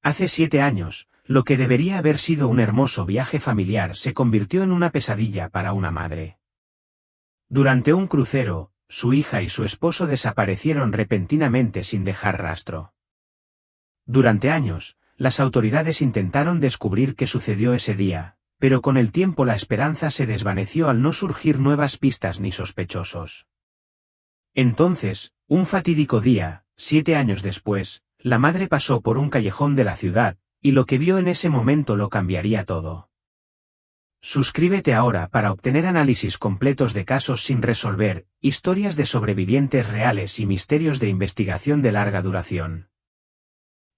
Hace 7 años, lo que debería haber sido un hermoso viaje familiar se convirtió en una pesadilla para una madre. Durante un crucero, su hija y su esposo desaparecieron repentinamente sin dejar rastro. Durante años, las autoridades intentaron descubrir qué sucedió ese día, pero con el tiempo la esperanza se desvaneció al no surgir nuevas pistas ni sospechosos. Entonces, un fatídico día, 7 años después, la madre pasó por un callejón de la ciudad, y lo que vio en ese momento lo cambiaría todo. Suscríbete ahora para obtener análisis completos de casos sin resolver, historias de sobrevivientes reales y misterios de investigación de larga duración.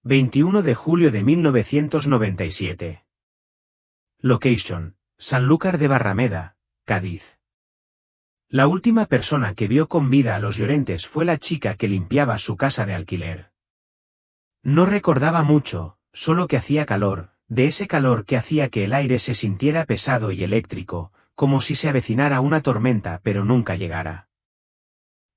21 de julio de 1997. Location: Sanlúcar de Barrameda, Cádiz. La última persona que vio con vida a los Llorentes fue la chica que limpiaba su casa de alquiler. No recordaba mucho, solo que hacía calor, de ese calor que hacía que el aire se sintiera pesado y eléctrico, como si se avecinara una tormenta pero nunca llegara.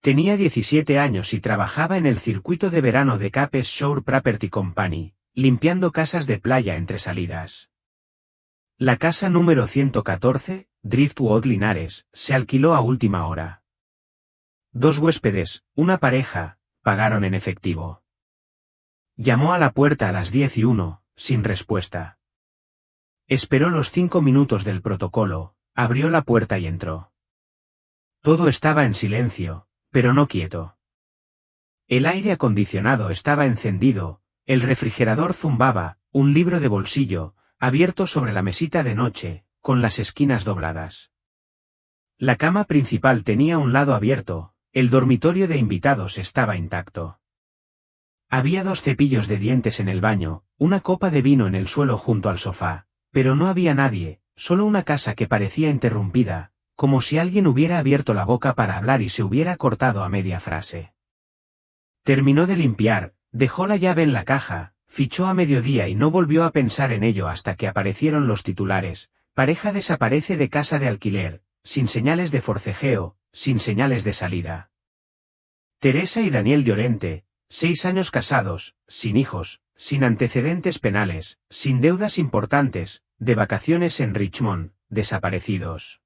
Tenía 17 años y trabajaba en el circuito de verano de Capes Shore Property Company, limpiando casas de playa entre salidas. La casa número 114, Driftwood Linares, se alquiló a última hora. 2 huéspedes, una pareja, pagaron en efectivo. Llamó a la puerta a las 10:01, sin respuesta. Esperó los 5 minutos del protocolo, abrió la puerta y entró. Todo estaba en silencio, pero no quieto. El aire acondicionado estaba encendido, el refrigerador zumbaba, un libro de bolsillo, abierto sobre la mesita de noche, con las esquinas dobladas. La cama principal tenía un lado abierto, el dormitorio de invitados estaba intacto. Había 2 cepillos de dientes en el baño, una copa de vino en el suelo junto al sofá, pero no había nadie, solo una casa que parecía interrumpida, como si alguien hubiera abierto la boca para hablar y se hubiera cortado a media frase. Terminó de limpiar, dejó la llave en la caja, fichó a mediodía y no volvió a pensar en ello hasta que aparecieron los titulares: pareja desaparece de casa de alquiler, sin señales de forcejeo, sin señales de salida. Teresa y Daniel Llorente, 6 años casados, sin hijos, sin antecedentes penales, sin deudas importantes, de vacaciones en Richmond, desaparecidos.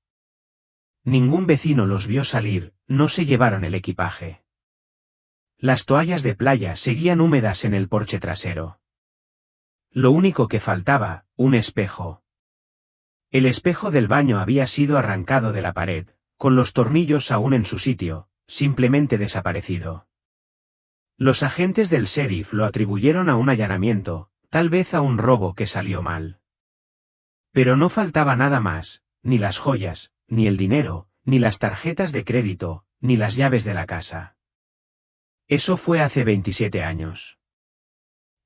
Ningún vecino los vio salir, no se llevaron el equipaje. Las toallas de playa seguían húmedas en el porche trasero. Lo único que faltaba, un espejo. El espejo del baño había sido arrancado de la pared, con los tornillos aún en su sitio, simplemente desaparecido. Los agentes del sheriff lo atribuyeron a un allanamiento, tal vez a un robo que salió mal. Pero no faltaba nada más, ni las joyas, ni el dinero, ni las tarjetas de crédito, ni las llaves de la casa. Eso fue hace 27 años.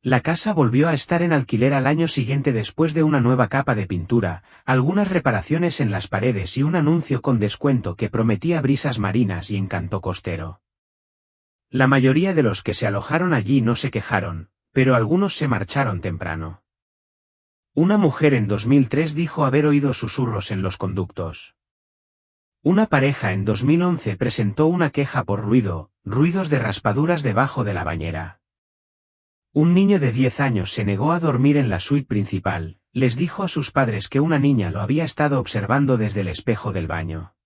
La casa volvió a estar en alquiler al año siguiente después de una nueva capa de pintura, algunas reparaciones en las paredes y un anuncio con descuento que prometía brisas marinas y encanto costero. La mayoría de los que se alojaron allí no se quejaron, pero algunos se marcharon temprano. Una mujer en 2003 dijo haber oído susurros en los conductos. Una pareja en 2011 presentó una queja por ruidos de raspaduras debajo de la bañera. Un niño de 10 años se negó a dormir en la suite principal, les dijo a sus padres que una niña lo había estado observando desde el espejo del baño.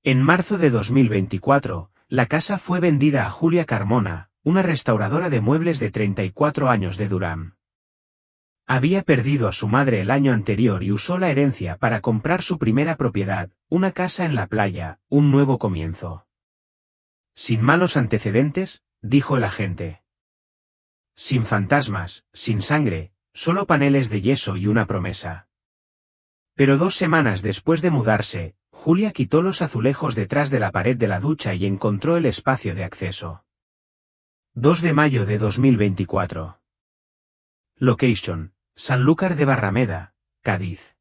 En marzo de 2024, la casa fue vendida a Julia Carmona, una restauradora de muebles de 34 años de Durham. Había perdido a su madre el año anterior y usó la herencia para comprar su primera propiedad, una casa en la playa, un nuevo comienzo. Sin malos antecedentes, dijo el agente. Sin fantasmas, sin sangre, solo paneles de yeso y una promesa. Pero 2 semanas después de mudarse, Julia quitó los azulejos detrás de la pared de la ducha y encontró el espacio de acceso. 2 de mayo de 2024. Location: Sanlúcar de Barrameda, Cádiz.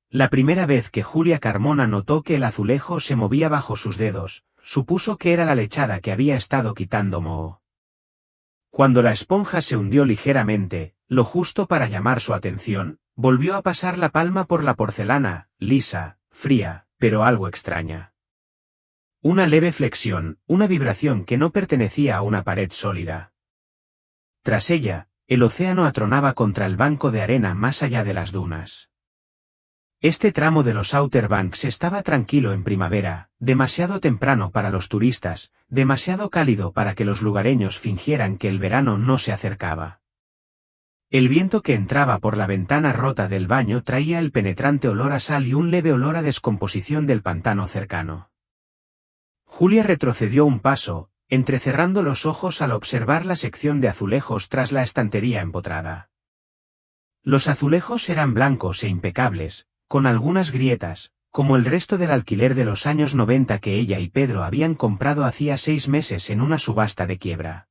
La primera vez que Julia Carmona notó que el azulejo se movía bajo sus dedos, supuso que era la lechada que había estado quitando moho. Cuando la esponja se hundió ligeramente, lo justo para llamar su atención, volvió a pasar la palma por la porcelana, lisa, fría, pero algo extraña. Una leve flexión, una vibración que no pertenecía a una pared sólida. Tras ella, el océano atronaba contra el banco de arena más allá de las dunas. Este tramo de los Outer Banks estaba tranquilo en primavera, demasiado temprano para los turistas, demasiado cálido para que los lugareños fingieran que el verano no se acercaba. El viento que entraba por la ventana rota del baño traía el penetrante olor a sal y un leve olor a descomposición del pantano cercano. Julia retrocedió un paso, entrecerrando los ojos al observar la sección de azulejos tras la estantería empotrada. Los azulejos eran blancos e impecables, con algunas grietas, como el resto del alquiler de los años 90 que ella y Pedro habían comprado hacía 6 meses en una subasta de quiebra.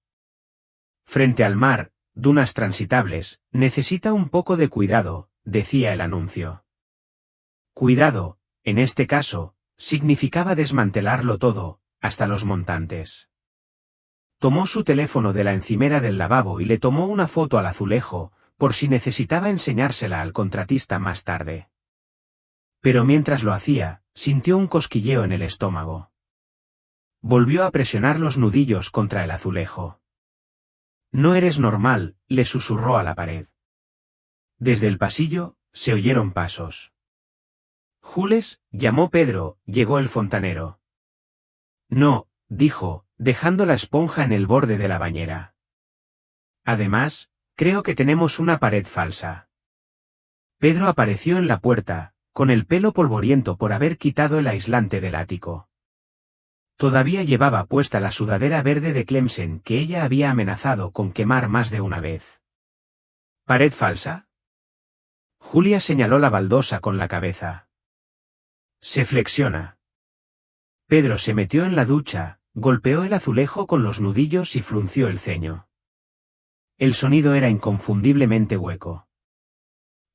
Frente al mar, dunas transitables, necesita un poco de cuidado, decía el anuncio. Cuidado, en este caso, significaba desmantelarlo todo, hasta los montantes. Tomó su teléfono de la encimera del lavabo y le tomó una foto al azulejo, por si necesitaba enseñársela al contratista más tarde. Pero mientras lo hacía, sintió un cosquilleo en el estómago. Volvió a presionar los nudillos contra el azulejo. «No eres normal», le susurró a la pared. Desde el pasillo, se oyeron pasos. «Jules», llamó Pedro, llegó el fontanero. «No», dijo, dejando la esponja en el borde de la bañera. «Además, creo que tenemos una pared falsa». Pedro apareció en la puerta, con el pelo polvoriento por haber quitado el aislante del ático. Todavía llevaba puesta la sudadera verde de Clemson que ella había amenazado con quemar más de una vez. ¿Pared falsa? Julia señaló la baldosa con la cabeza. Se flexiona. Pedro se metió en la ducha, golpeó el azulejo con los nudillos y frunció el ceño. El sonido era inconfundiblemente hueco.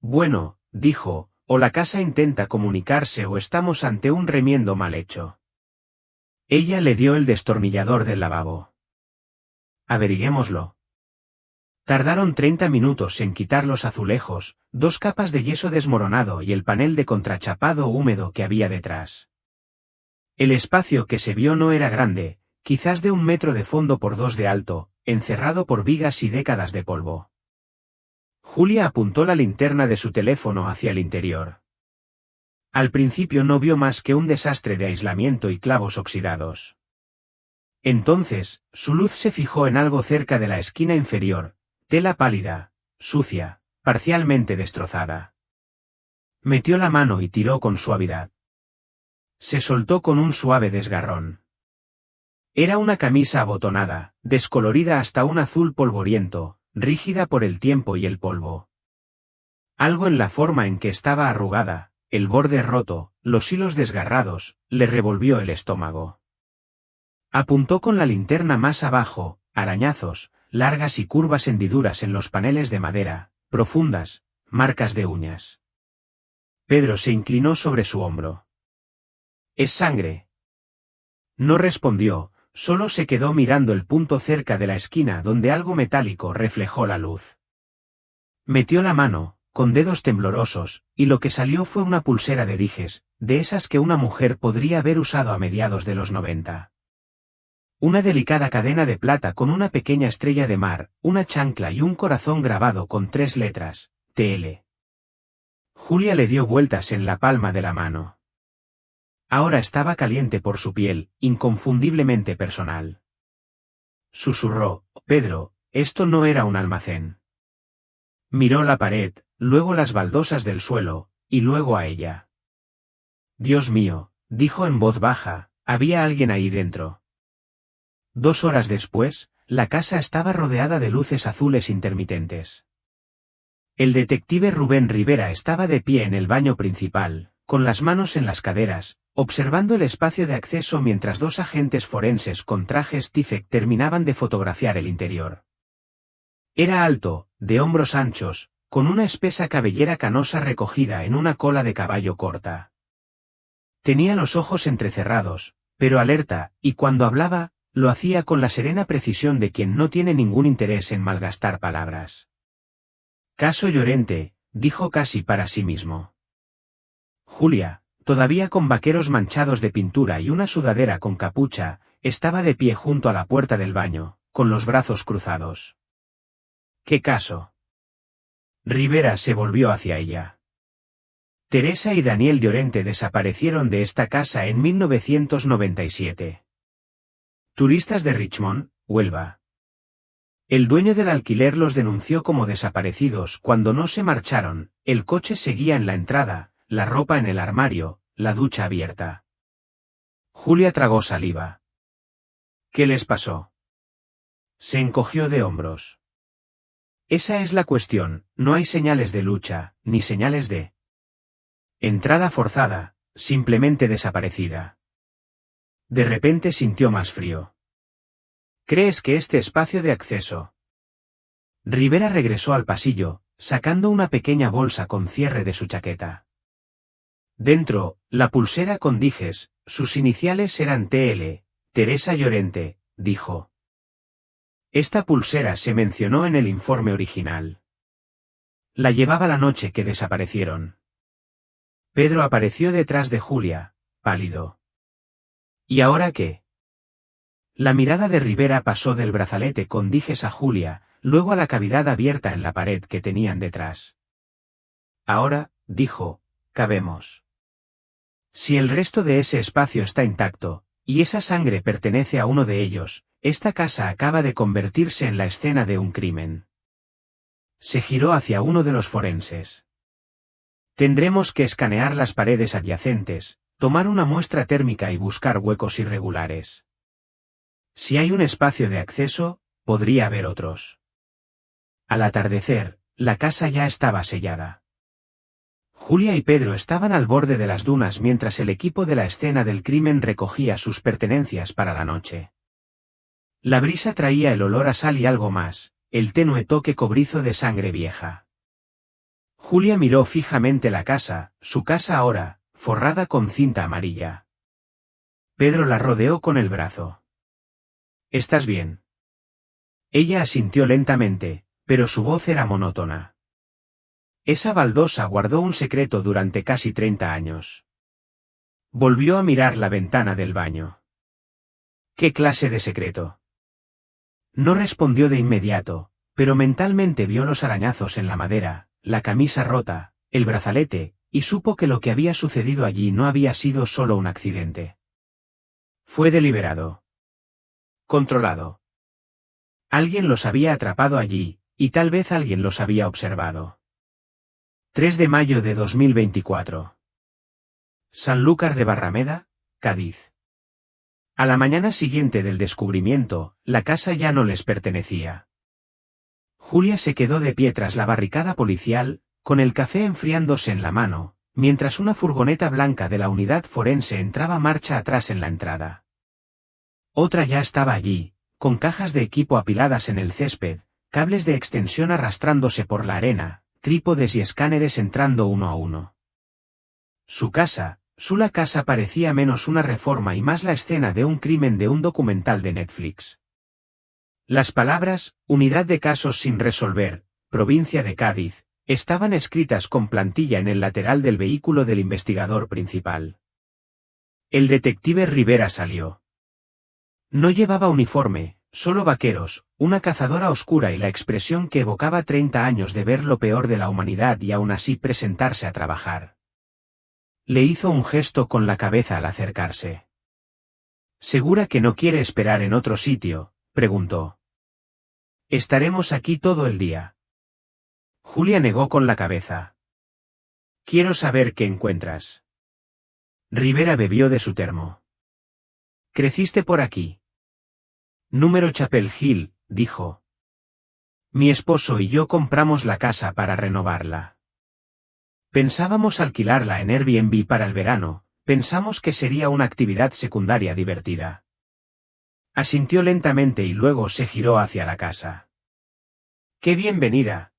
Bueno, dijo, o la casa intenta comunicarse o estamos ante un remiendo mal hecho. Ella le dio el destornillador del lavabo. Averiguémoslo. Tardaron 30 minutos en quitar los azulejos, 2 capas de yeso desmoronado y el panel de contrachapado húmedo que había detrás. El espacio que se vio no era grande, quizás de 1 metro de fondo por 2 de alto, encerrado por vigas y décadas de polvo. Julia apuntó la linterna de su teléfono hacia el interior. Al principio no vio más que un desastre de aislamiento y clavos oxidados. Entonces, su luz se fijó en algo cerca de la esquina inferior, tela pálida, sucia, parcialmente destrozada. Metió la mano y tiró con suavidad. Se soltó con un suave desgarrón. Era una camisa abotonada, descolorida hasta un azul polvoriento, rígida por el tiempo y el polvo. Algo en la forma en que estaba arrugada, el borde roto, los hilos desgarrados, le revolvió el estómago. Apuntó con la linterna más abajo, arañazos, largas y curvas hendiduras en los paneles de madera, profundas, marcas de uñas. Pedro se inclinó sobre su hombro. «¿Es sangre?» No respondió, solo se quedó mirando el punto cerca de la esquina donde algo metálico reflejó la luz. Metió la mano, con dedos temblorosos, y lo que salió fue una pulsera de dijes, de esas que una mujer podría haber usado a mediados de los 90. Una delicada cadena de plata con una pequeña estrella de mar, una chancla y un corazón grabado con 3 letras, TL. Julia le dio vueltas en la palma de la mano. Ahora estaba caliente por su piel, inconfundiblemente personal. Susurró, «Pedro, esto no era un almacén». Miró la pared, luego las baldosas del suelo, y luego a ella. «Dios mío», dijo en voz baja, «había alguien ahí dentro». 2 horas después, la casa estaba rodeada de luces azules intermitentes. El detective Rubén Rivera estaba de pie en el baño principal, con las manos en las caderas, observando el espacio de acceso mientras 2 agentes forenses con trajes Tifec terminaban de fotografiar el interior. Era alto, de hombros anchos, con una espesa cabellera canosa recogida en una cola de caballo corta. Tenía los ojos entrecerrados, pero alerta, y cuando hablaba, lo hacía con la serena precisión de quien no tiene ningún interés en malgastar palabras. «Caso Llorente», dijo casi para sí mismo. Julia, todavía con vaqueros manchados de pintura y una sudadera con capucha, estaba de pie junto a la puerta del baño, con los brazos cruzados. ¿Qué caso? Rivera se volvió hacia ella. Teresa y Daniel Llorente desaparecieron de esta casa en 1997. Turistas de Richmond, Huelva. El dueño del alquiler los denunció como desaparecidos cuando no se marcharon, el coche seguía en la entrada, la ropa en el armario, la ducha abierta. Julia tragó saliva. ¿Qué les pasó? Se encogió de hombros. Esa es la cuestión, no hay señales de lucha, ni señales de entrada forzada, simplemente desaparecida. De repente sintió más frío. ¿Crees que este espacio de acceso? Rivera regresó al pasillo, sacando una pequeña bolsa con cierre de su chaqueta. Dentro, la pulsera con dijes, sus iniciales eran TL, Teresa Llorente, dijo. Esta pulsera se mencionó en el informe original. La llevaba la noche que desaparecieron. Pedro apareció detrás de Julia, pálido. ¿Y ahora qué? La mirada de Rivera pasó del brazalete con dijes a Julia, luego a la cavidad abierta en la pared que tenían detrás. Ahora, dijo, cabemos. Si el resto de ese espacio está intacto, y esa sangre pertenece a uno de ellos, esta casa acaba de convertirse en la escena de un crimen. Se giró hacia uno de los forenses. Tendremos que escanear las paredes adyacentes, tomar una muestra térmica y buscar huecos irregulares. Si hay un espacio de acceso, podría haber otros. Al atardecer, la casa ya estaba sellada. Julia y Pedro estaban al borde de las dunas mientras el equipo de la escena del crimen recogía sus pertenencias para la noche. La brisa traía el olor a sal y algo más, el tenue toque cobrizo de sangre vieja. Julia miró fijamente la casa, su casa ahora, forrada con cinta amarilla. Pedro la rodeó con el brazo. ¿Estás bien? Ella asintió lentamente, pero su voz era monótona. Esa baldosa guardó un secreto durante casi 30 años. Volvió a mirar la ventana del baño. ¿Qué clase de secreto? No respondió de inmediato, pero mentalmente vio los arañazos en la madera, la camisa rota, el brazalete, y supo que lo que había sucedido allí no había sido solo un accidente. Fue deliberado. Controlado. Alguien los había atrapado allí, y tal vez alguien los había observado. 3 de mayo de 2024. Sanlúcar de Barrameda, Cádiz. A la mañana siguiente del descubrimiento, la casa ya no les pertenecía. Julia se quedó de pie tras la barricada policial, con el café enfriándose en la mano, mientras una furgoneta blanca de la unidad forense entraba marcha atrás en la entrada. Otra ya estaba allí, con cajas de equipo apiladas en el césped, cables de extensión arrastrándose por la arena, trípodes y escáneres entrando uno a uno. La casa parecía menos una reforma y más la escena de un crimen de un documental de Netflix. Las palabras, Unidad de Casos sin resolver, Provincia de Cádiz, estaban escritas con plantilla en el lateral del vehículo del investigador principal. El detective Rivera salió. No llevaba uniforme, solo vaqueros, una cazadora oscura y la expresión que evocaba 30 años de ver lo peor de la humanidad y aún así presentarse a trabajar. Le hizo un gesto con la cabeza al acercarse. ¿Segura que no quiere esperar en otro sitio?, preguntó. Estaremos aquí todo el día. Julia negó con la cabeza. Quiero saber qué encuentras. Rivera bebió de su termo. ¿Creciste por aquí? Número Chapel Hill, dijo. Mi esposo y yo compramos la casa para renovarla. Pensábamos alquilarla en Airbnb para el verano, pensamos que sería una actividad secundaria divertida. Asintió lentamente y luego se giró hacia la casa. ¡Qué bienvenida!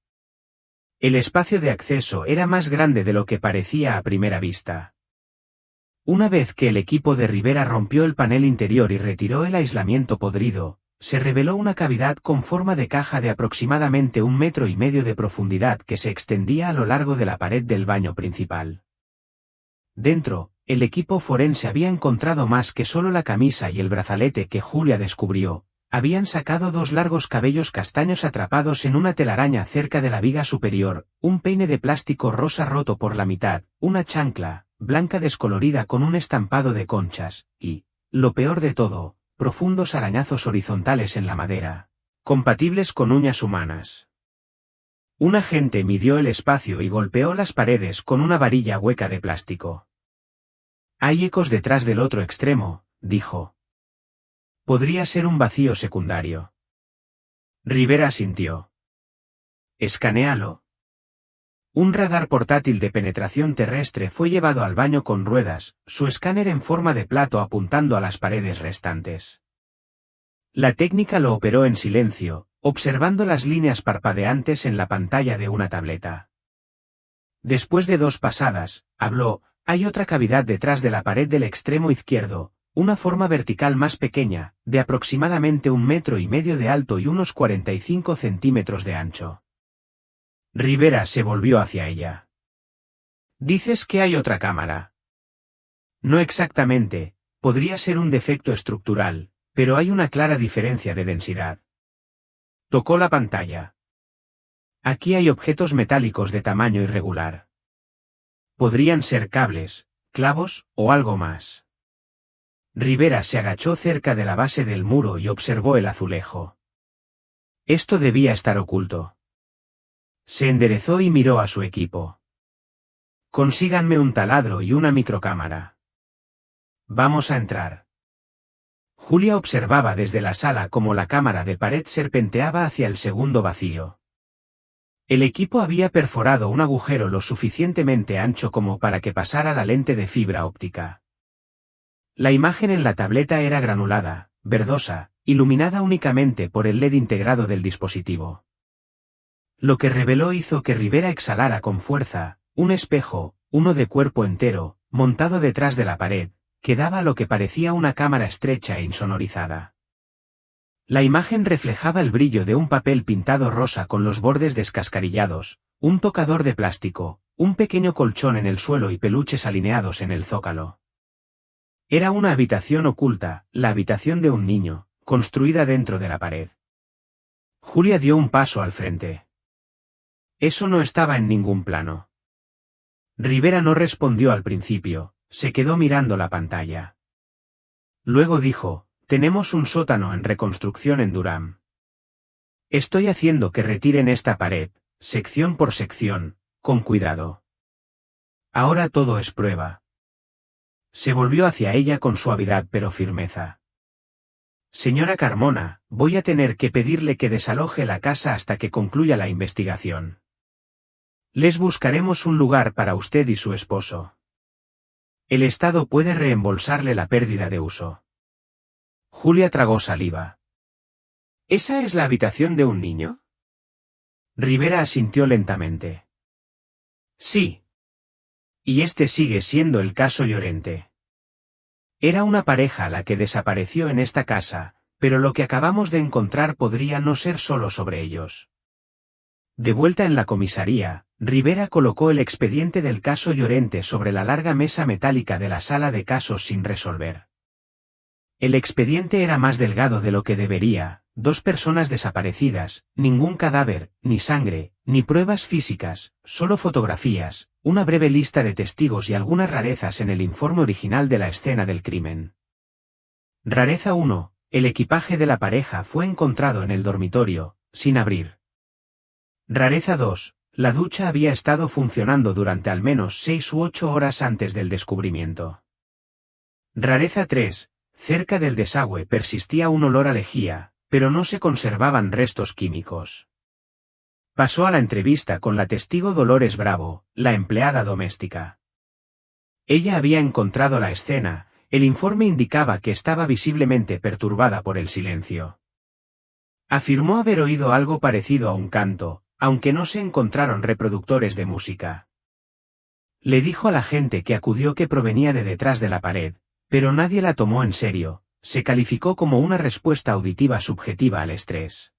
El espacio de acceso era más grande de lo que parecía a primera vista. Una vez que el equipo de Rivera rompió el panel interior y retiró el aislamiento podrido, se reveló una cavidad con forma de caja de aproximadamente 1,5 metros de profundidad que se extendía a lo largo de la pared del baño principal. Dentro, el equipo forense había encontrado más que solo la camisa y el brazalete que Julia descubrió, habían sacado 2 largos cabellos castaños atrapados en una telaraña cerca de la viga superior, un peine de plástico rosa roto por la mitad, una chancla, blanca descolorida con un estampado de conchas, y, lo peor de todo, profundos arañazos horizontales en la madera, compatibles con uñas humanas. Un agente midió el espacio y golpeó las paredes con una varilla hueca de plástico. Hay ecos detrás del otro extremo, dijo. Podría ser un vacío secundario. Rivera asintió. Escanéalo. Un radar portátil de penetración terrestre fue llevado al baño con ruedas, su escáner en forma de plato apuntando a las paredes restantes. La técnica lo operó en silencio, observando las líneas parpadeantes en la pantalla de una tableta. Después de 2 pasadas, habló, hay otra cavidad detrás de la pared del extremo izquierdo, una forma vertical más pequeña, de aproximadamente 1,5 metros de alto y unos 45 centímetros de ancho. Rivera se volvió hacia ella. ¿Dices que hay otra cámara? No exactamente, podría ser un defecto estructural, pero hay una clara diferencia de densidad. Tocó la pantalla. Aquí hay objetos metálicos de tamaño irregular. Podrían ser cables, clavos, o algo más. Rivera se agachó cerca de la base del muro y observó el azulejo. Esto debía estar oculto. Se enderezó y miró a su equipo. Consíganme un taladro y una microcámara. Vamos a entrar. Julia observaba desde la sala cómo la cámara de pared serpenteaba hacia el segundo vacío. El equipo había perforado un agujero lo suficientemente ancho como para que pasara la lente de fibra óptica. La imagen en la tableta era granulada, verdosa, iluminada únicamente por el LED integrado del dispositivo. Lo que reveló hizo que Rivera exhalara con fuerza, un espejo, uno de cuerpo entero, montado detrás de la pared, que daba lo que parecía una cámara estrecha e insonorizada. La imagen reflejaba el brillo de un papel pintado rosa con los bordes descascarillados, un tocador de plástico, un pequeño colchón en el suelo y peluches alineados en el zócalo. Era una habitación oculta, la habitación de un niño, construida dentro de la pared. Julia dio un paso al frente. Eso no estaba en ningún plano. Rivera no respondió al principio, se quedó mirando la pantalla. Luego dijo, tenemos un sótano en reconstrucción en Durham. Estoy haciendo que retiren esta pared, sección por sección, con cuidado. Ahora todo es prueba. Se volvió hacia ella con suavidad pero firmeza. Señora Carmona, voy a tener que pedirle que desaloje la casa hasta que concluya la investigación. Les buscaremos un lugar para usted y su esposo. El Estado puede reembolsarle la pérdida de uso. Julia tragó saliva. ¿Esa es la habitación de un niño? Rivera asintió lentamente. Sí. Y este sigue siendo el caso Llorente. Era una pareja la que desapareció en esta casa, pero lo que acabamos de encontrar podría no ser solo sobre ellos. De vuelta en la comisaría, Rivera colocó el expediente del caso Llorente sobre la larga mesa metálica de la sala de casos sin resolver. El expediente era más delgado de lo que debería, 2 personas desaparecidas, ningún cadáver, ni sangre, ni pruebas físicas, solo fotografías, una breve lista de testigos y algunas rarezas en el informe original de la escena del crimen. Rareza 1, el equipaje de la pareja fue encontrado en el dormitorio, sin abrir. Rareza 2, la ducha había estado funcionando durante al menos 6 u 8 horas antes del descubrimiento. Rareza 3, cerca del desagüe persistía un olor a lejía, pero no se conservaban restos químicos. Pasó a la entrevista con la testigo Dolores Bravo, la empleada doméstica. Ella había encontrado la escena, el informe indicaba que estaba visiblemente perturbada por el silencio. Afirmó haber oído algo parecido a un canto, aunque no se encontraron reproductores de música. Le dijo a la gente que acudió que provenía de detrás de la pared, pero nadie la tomó en serio, se calificó como una respuesta auditiva subjetiva al estrés.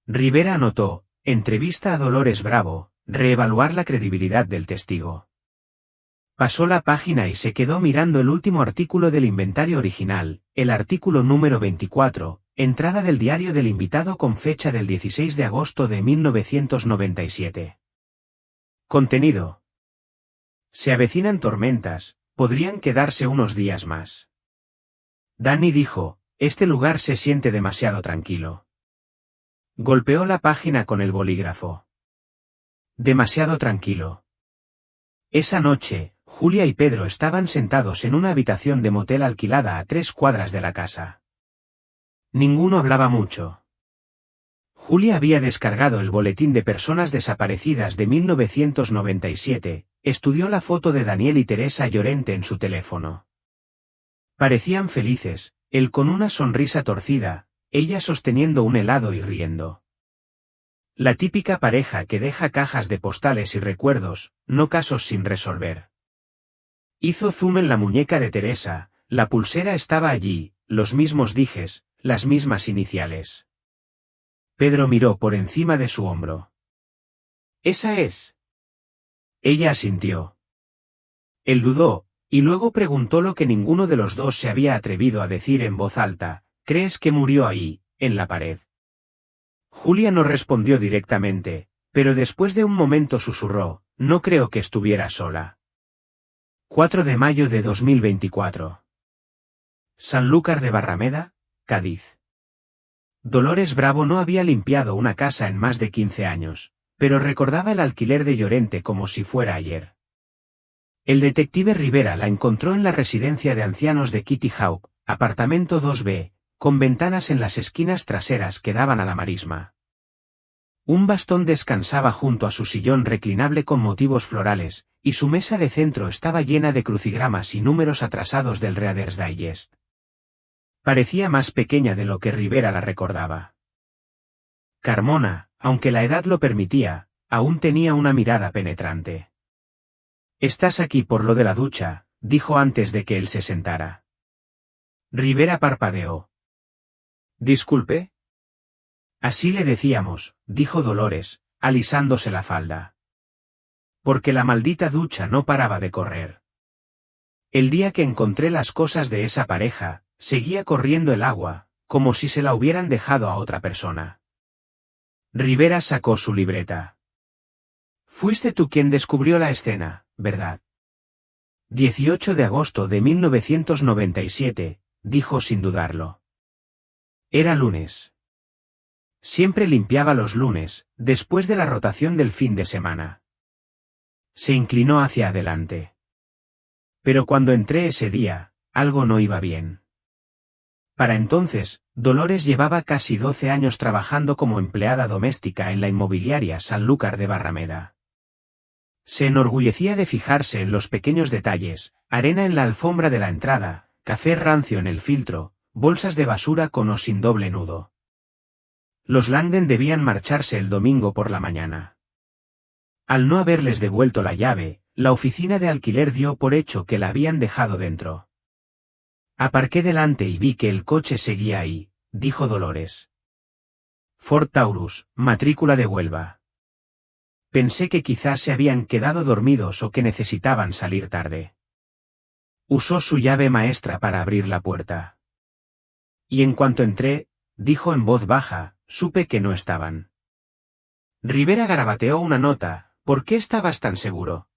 Rivera anotó, entrevista a Dolores Bravo, reevaluar la credibilidad del testigo. Pasó la página y se quedó mirando el último artículo del inventario original, el artículo número 24, Entrada del diario del invitado con fecha del 16 de agosto de 1997. Contenido. Se avecinan tormentas, podrían quedarse unos días más. Danny dijo, este lugar se siente demasiado tranquilo. Golpeó la página con el bolígrafo. Demasiado tranquilo. Esa noche, Julia y Pedro estaban sentados en una habitación de motel alquilada a 3 cuadras de la casa. Ninguno hablaba mucho. Julia había descargado el boletín de personas desaparecidas de 1997, estudió la foto de Daniel y Teresa Llorente en su teléfono. Parecían felices, él con una sonrisa torcida, ella sosteniendo un helado y riendo. La típica pareja que deja cajas de postales y recuerdos, no casos sin resolver. Hizo zoom en la muñeca de Teresa, la pulsera estaba allí, los mismos dijes, las mismas iniciales. Pedro miró por encima de su hombro. «¿Esa es?» Ella asintió. Él dudó, y luego preguntó lo que ninguno de los dos se había atrevido a decir en voz alta, «¿Crees que murió ahí, en la pared?» Julia no respondió directamente, pero después de un momento susurró, «No creo que estuviera sola». 4 de mayo de 2024. Sanlúcar de Barrameda, Cádiz. Dolores Bravo no había limpiado una casa en más de 15 años, pero recordaba el alquiler de Llorente como si fuera ayer. El detective Rivera la encontró en la residencia de ancianos de Kitty Hawk, apartamento 2B, con ventanas en las esquinas traseras que daban a la marisma. Un bastón descansaba junto a su sillón reclinable con motivos florales, y su mesa de centro estaba llena de crucigramas y números atrasados del Reader's Digest. Parecía más pequeña de lo que Rivera la recordaba. Carmona, aunque la edad lo permitía, aún tenía una mirada penetrante. «Estás aquí por lo de la ducha», dijo antes de que él se sentara. Rivera parpadeó. «¿Disculpe?» «Así le decíamos», dijo Dolores, alisándose la falda. «Porque la maldita ducha no paraba de correr. El día que encontré las cosas de esa pareja, seguía corriendo el agua, como si se la hubieran dejado a otra persona». Rivera sacó su libreta. «Fuiste tú quien descubrió la escena, ¿verdad?» 18 de agosto de 1997, dijo sin dudarlo. Era lunes. Siempre limpiaba los lunes, después de la rotación del fin de semana. Se inclinó hacia adelante. Pero cuando entré ese día, algo no iba bien. Para entonces, Dolores llevaba casi 12 años trabajando como empleada doméstica en la inmobiliaria Sanlúcar de Barrameda. Se enorgullecía de fijarse en los pequeños detalles, arena en la alfombra de la entrada, café rancio en el filtro, bolsas de basura con o sin doble nudo. Los Langdon debían marcharse el domingo por la mañana. Al no haberles devuelto la llave, la oficina de alquiler dio por hecho que la habían dejado dentro. «Aparqué delante y vi que el coche seguía ahí», dijo Dolores. «Ford Taurus, matrícula de Huelva. Pensé que quizás se habían quedado dormidos o que necesitaban salir tarde». Usó su llave maestra para abrir la puerta. «Y en cuanto entré», dijo en voz baja, «supe que no estaban». Rivera garabateó una nota. «¿Por qué estabas tan seguro?»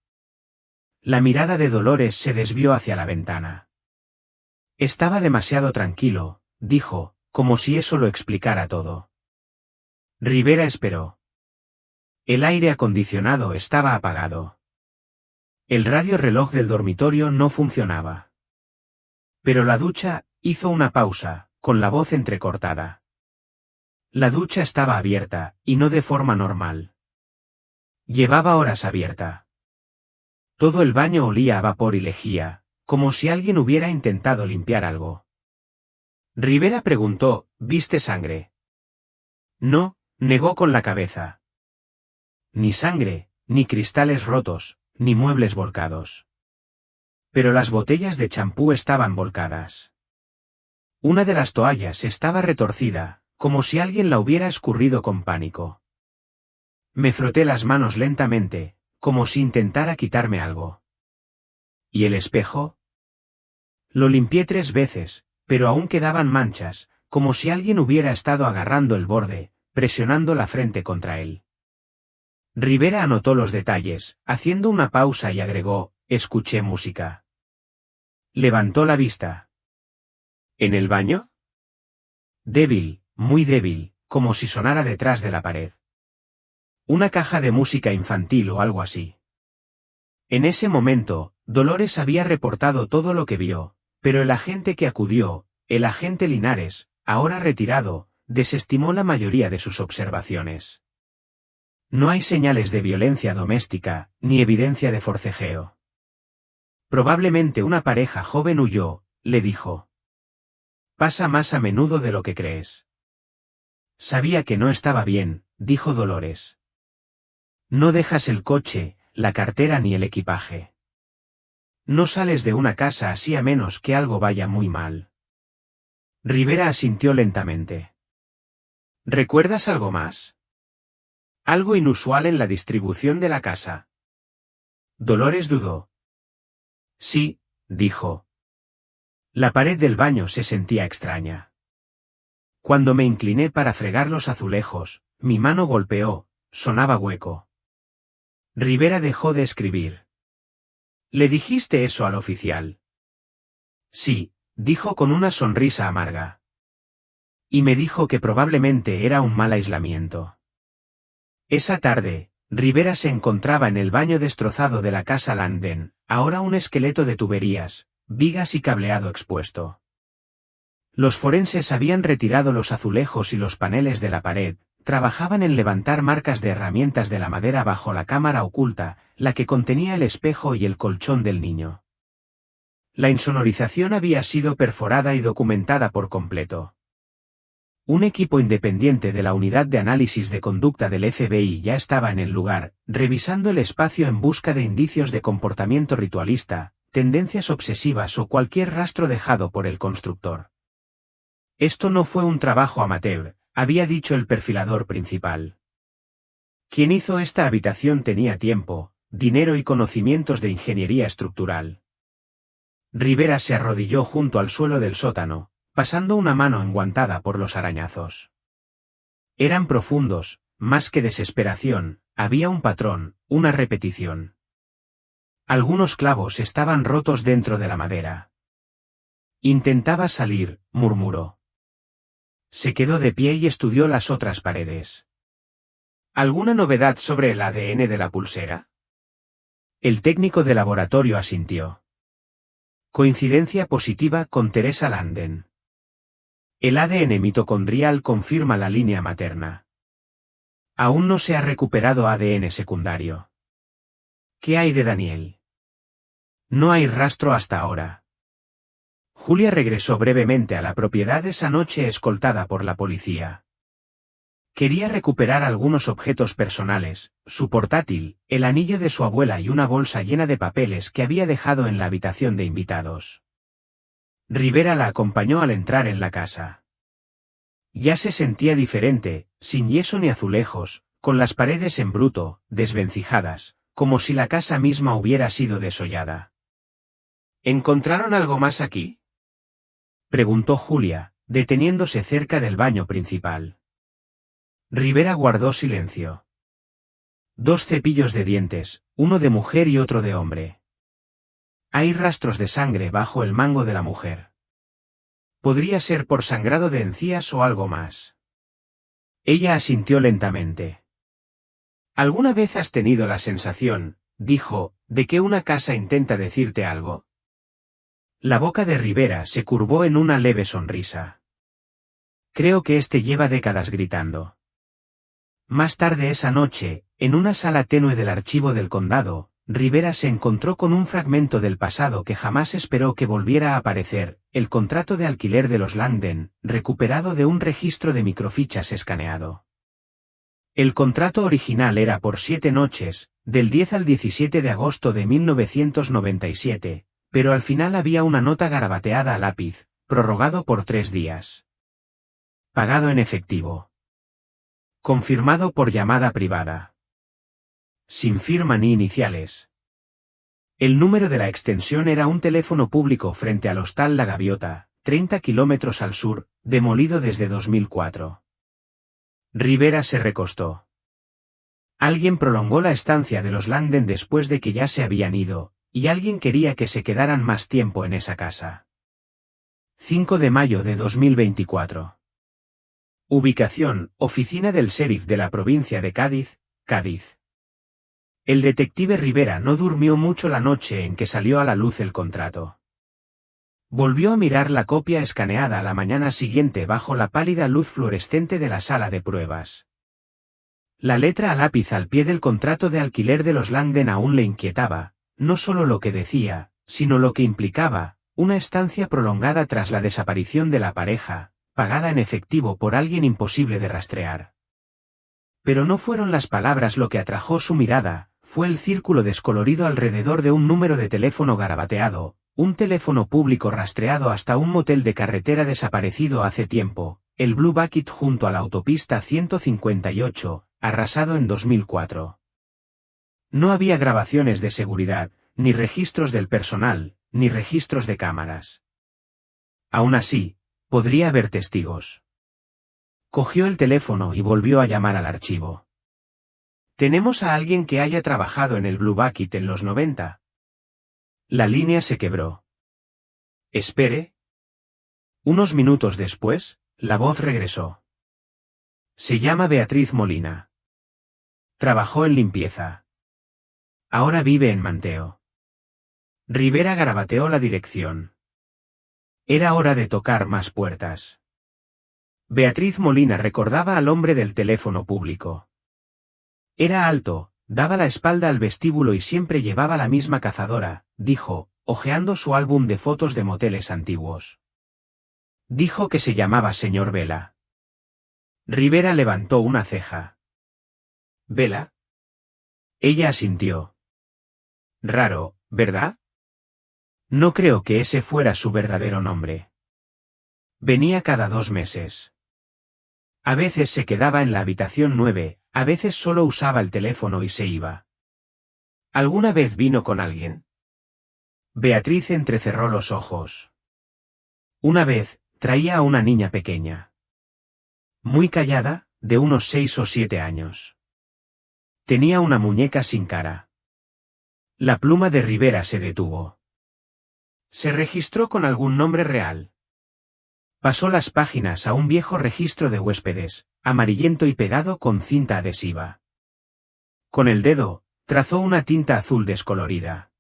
La mirada de Dolores se desvió hacia la ventana. «Estaba demasiado tranquilo», dijo, como si eso lo explicara todo. Rivera esperó. El aire acondicionado estaba apagado. El radiorreloj del dormitorio no funcionaba. Pero la ducha hizo una pausa, con la voz entrecortada. La ducha estaba abierta, y no de forma normal. Llevaba horas abierta. Todo el baño olía a vapor y lejía, como si alguien hubiera intentado limpiar algo. Rivera preguntó, «¿Viste sangre?» «No», negó con la cabeza. Ni sangre, ni cristales rotos, ni muebles volcados. Pero las botellas de champú estaban volcadas. Una de las toallas estaba retorcida, como si alguien la hubiera escurrido con pánico. Me froté las manos lentamente, como si intentara quitarme algo. ¿Y el espejo? Lo limpié 3 veces, pero aún quedaban manchas, como si alguien hubiera estado agarrando el borde, presionando la frente contra él. Rivera anotó los detalles, haciendo una pausa y agregó, escuché música. Levantó la vista. ¿En el baño? Débil, muy débil, como si sonara detrás de la pared. Una caja de música infantil o algo así. En ese momento, Dolores había reportado todo lo que vio, pero el agente que acudió, el agente Linares, ahora retirado, desestimó la mayoría de sus observaciones. No hay señales de violencia doméstica, ni evidencia de forcejeo. Probablemente una pareja joven huyó, le dijo. Pasa más a menudo de lo que crees. Sabía que no estaba bien, dijo Dolores. No dejas el coche, la cartera ni el equipaje. No sales de una casa así a menos que algo vaya muy mal. Rivera asintió lentamente. ¿Recuerdas algo más? Algo inusual en la distribución de la casa. Dolores dudó. Sí, dijo. La pared del baño se sentía extraña. Cuando me incliné para fregar los azulejos, mi mano golpeó, sonaba hueco. Rivera dejó de escribir. ¿Le dijiste eso al oficial? Sí, dijo con una sonrisa amarga. Y me dijo que probablemente era un mal aislamiento. Esa tarde, Rivera se encontraba en el baño destrozado de la casa Landen, ahora un esqueleto de tuberías, vigas y cableado expuesto. Los forenses habían retirado los azulejos y los paneles de la pared, trabajaban en levantar marcas de herramientas de la madera bajo la cámara oculta, la que contenía el espejo y el colchón del niño. La insonorización había sido perforada y documentada por completo. Un equipo independiente de la Unidad de Análisis de Conducta del FBI ya estaba en el lugar, revisando el espacio en busca de indicios de comportamiento ritualista, tendencias obsesivas o cualquier rastro dejado por el constructor. Esto no fue un trabajo amateur, había dicho el perfilador principal. Quien hizo esta habitación tenía tiempo, dinero y conocimientos de ingeniería estructural. Rivera se arrodilló junto al suelo del sótano, pasando una mano enguantada por los arañazos. Eran profundos, más que desesperación, había un patrón, una repetición. Algunos clavos estaban rotos dentro de la madera. Intentaba salir, murmuró. Se quedó de pie y estudió las otras paredes. ¿Alguna novedad sobre el ADN de la pulsera? El técnico de laboratorio asintió. Coincidencia positiva con Teresa Landen. El ADN mitocondrial confirma la línea materna. Aún no se ha recuperado ADN secundario. ¿Qué hay de Daniel? No hay rastro hasta ahora. Julia regresó brevemente a la propiedad esa noche escoltada por la policía. Quería recuperar algunos objetos personales, su portátil, el anillo de su abuela y una bolsa llena de papeles que había dejado en la habitación de invitados. Rivera la acompañó al entrar en la casa. Ya se sentía diferente, sin yeso ni azulejos, con las paredes en bruto, desvencijadas, como si la casa misma hubiera sido desollada. ¿Encontraron algo más aquí?, preguntó Julia, deteniéndose cerca del baño principal. Rivera guardó silencio. 2 cepillos de dientes, uno de mujer y otro de hombre. Hay rastros de sangre bajo el mango de la mujer. Podría ser por sangrado de encías o algo más. Ella asintió lentamente. ¿Alguna vez has tenido la sensación, dijo, de que una casa intenta decirte algo? La boca de Rivera se curvó en una leve sonrisa. Creo que lleva décadas gritando. Más tarde esa noche, en una sala tenue del archivo del condado, Rivera se encontró con un fragmento del pasado que jamás esperó que volviera a aparecer, el contrato de alquiler de los Landen, recuperado de un registro de microfichas escaneado. El contrato original era por 7 noches, del 10 al 17 de agosto de 1997, pero al final había una nota garabateada a lápiz, prorrogado por 3 días. Pagado en efectivo. Confirmado por llamada privada. Sin firma ni iniciales. El número de la extensión era un teléfono público frente al Hostal La Gaviota, 30 kilómetros al sur, demolido desde 2004. Rivera se recostó. Alguien prolongó la estancia de los Langdon después de que ya se habían ido, y alguien quería que se quedaran más tiempo en esa casa. 5 de mayo de 2024. Ubicación: Oficina del Sheriff de la provincia de Cádiz, Cádiz. El detective Rivera no durmió mucho la noche en que salió a la luz el contrato. Volvió a mirar la copia escaneada a la mañana siguiente bajo la pálida luz fluorescente de la sala de pruebas. La letra a lápiz al pie del contrato de alquiler de los Langdon aún le inquietaba, no solo lo que decía, sino lo que implicaba, una estancia prolongada tras la desaparición de la pareja, pagada en efectivo por alguien imposible de rastrear. Pero no fueron las palabras lo que atrajo su mirada, fue el círculo descolorido alrededor de un número de teléfono garabateado, un teléfono público rastreado hasta un motel de carretera desaparecido hace tiempo, el Blue Bucket junto a la autopista 158, arrasado en 2004. No había grabaciones de seguridad, ni registros del personal, ni registros de cámaras. Aún así, podría haber testigos. Cogió el teléfono y volvió a llamar al archivo. ¿Tenemos a alguien que haya trabajado en el Blue Bucket en los 90? La línea se quebró. Espere. Unos minutos después, la voz regresó. Se llama Beatriz Molina. Trabajó en limpieza. Ahora vive en Manteo. Rivera garabateó la dirección. Era hora de tocar más puertas. Beatriz Molina recordaba al hombre del teléfono público. Era alto, daba la espalda al vestíbulo y siempre llevaba la misma cazadora, dijo, hojeando su álbum de fotos de moteles antiguos. Dijo que se llamaba señor Vela. Rivera levantó una ceja. ¿Vela? Ella asintió. Raro, ¿verdad? No creo que ese fuera su verdadero nombre. Venía cada 2 meses. A veces se quedaba en la habitación 9, a veces solo usaba el teléfono y se iba. ¿Alguna vez vino con alguien? Beatriz entrecerró los ojos. Una vez, traía a una niña pequeña. Muy callada, de unos 6 o 7 años. Tenía una muñeca sin cara. La pluma de Rivera se detuvo. ¿Se registró con algún nombre real? Pasó las páginas a un viejo registro de huéspedes, amarillento y pegado con cinta adhesiva. Con el dedo, trazó una tinta azul descolorida.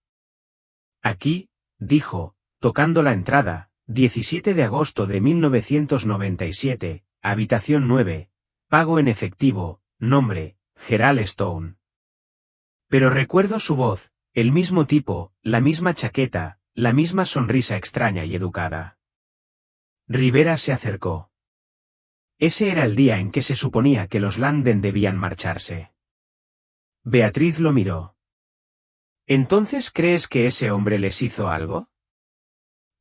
Aquí, dijo, tocando la entrada, 17 de agosto de 1997, habitación 9, pago en efectivo, nombre, Gerald Stone. Pero recuerdo su voz, el mismo tipo, la misma chaqueta, la misma sonrisa extraña y educada. Rivera se acercó. Ese era el día en que se suponía que los Langdon debían marcharse. Beatriz lo miró. ¿Entonces crees que ese hombre les hizo algo?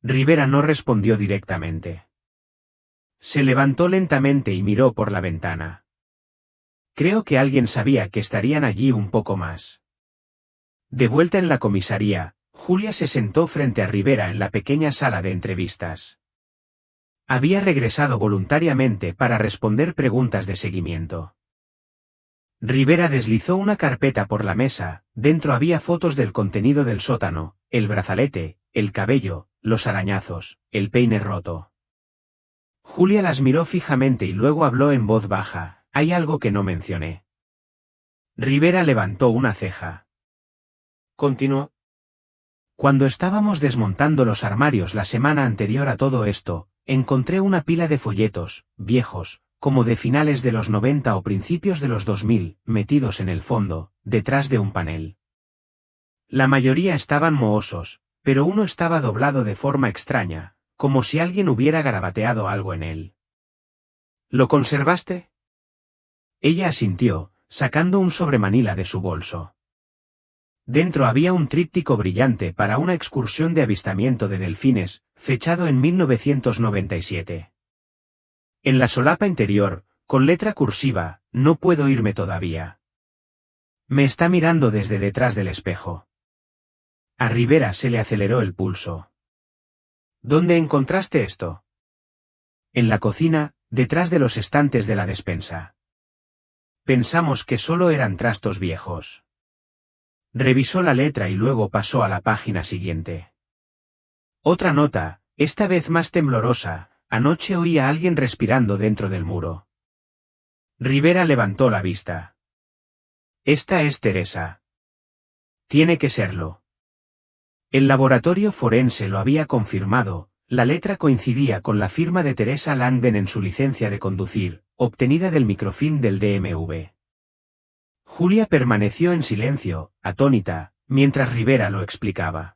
Rivera no respondió directamente. Se levantó lentamente y miró por la ventana. Creo que alguien sabía que estarían allí un poco más. De vuelta en la comisaría, Julia se sentó frente a Rivera en la pequeña sala de entrevistas. Había regresado voluntariamente para responder preguntas de seguimiento. Rivera deslizó una carpeta por la mesa, dentro había fotos del contenido del sótano, el brazalete, el cabello, los arañazos, el peine roto. Julia las miró fijamente y luego habló en voz baja, hay algo que no mencioné. Rivera levantó una ceja. Continuó. Cuando estábamos desmontando los armarios la semana anterior a todo esto, encontré una pila de folletos, viejos, como de finales de los 90 o principios de los 2000, metidos en el fondo, detrás de un panel. La mayoría estaban mohosos, pero uno estaba doblado de forma extraña, como si alguien hubiera garabateado algo en él. ¿Lo conservaste? Ella asintió, sacando un sobremanila de su bolso. Dentro había un tríptico brillante para una excursión de avistamiento de delfines, fechado en 1997. En la solapa interior, con letra cursiva, no puedo irme todavía. Me está mirando desde detrás del espejo. A Rivera se le aceleró el pulso. ¿Dónde encontraste esto? En la cocina, detrás de los estantes de la despensa. Pensamos que solo eran trastos viejos. Revisó la letra y luego pasó a la página siguiente. Otra nota, esta vez más temblorosa: anoche oí a alguien respirando dentro del muro. Rivera levantó la vista. Esta es Teresa. Tiene que serlo. El laboratorio forense lo había confirmado, la letra coincidía con la firma de Teresa Langdon en su licencia de conducir, obtenida del microfilm del DMV. Julia permaneció en silencio, atónita, mientras Rivera lo explicaba.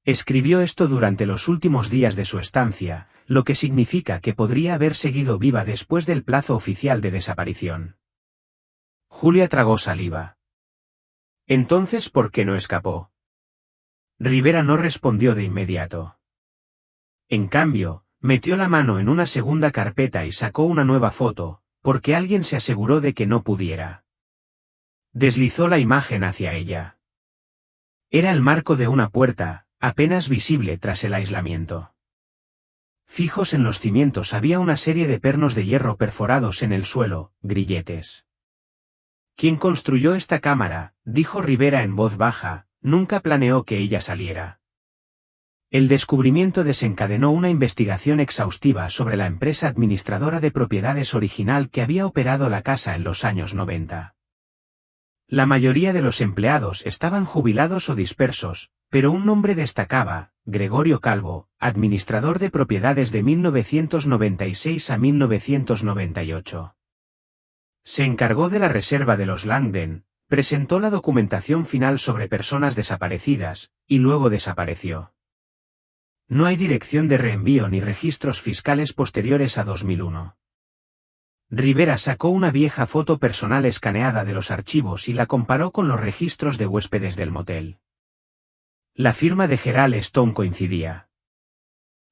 Escribió esto durante los últimos días de su estancia, lo que significa que podría haber seguido viva después del plazo oficial de desaparición. Julia tragó saliva. Entonces, ¿por qué no escapó? Rivera no respondió de inmediato. En cambio, metió la mano en una segunda carpeta y sacó una nueva foto, porque alguien se aseguró de que no pudiera. Deslizó la imagen hacia ella. Era el marco de una puerta, apenas visible tras el aislamiento. Fijos en los cimientos había una serie de pernos de hierro perforados en el suelo, grilletes. ¿Quién construyó esta cámara?, dijo Rivera en voz baja, nunca planeó que ella saliera. El descubrimiento desencadenó una investigación exhaustiva sobre la empresa administradora de propiedades original que había operado la casa en los años 90. La mayoría de los empleados estaban jubilados o dispersos, pero un nombre destacaba: Gregorio Calvo, administrador de propiedades de 1996 a 1998. Se encargó de la reserva de los Langdon, presentó la documentación final sobre personas desaparecidas, y luego desapareció. No hay dirección de reenvío ni registros fiscales posteriores a 2001. Rivera sacó una vieja foto personal escaneada de los archivos y la comparó con los registros de huéspedes del motel. La firma de Gerald Stone coincidía.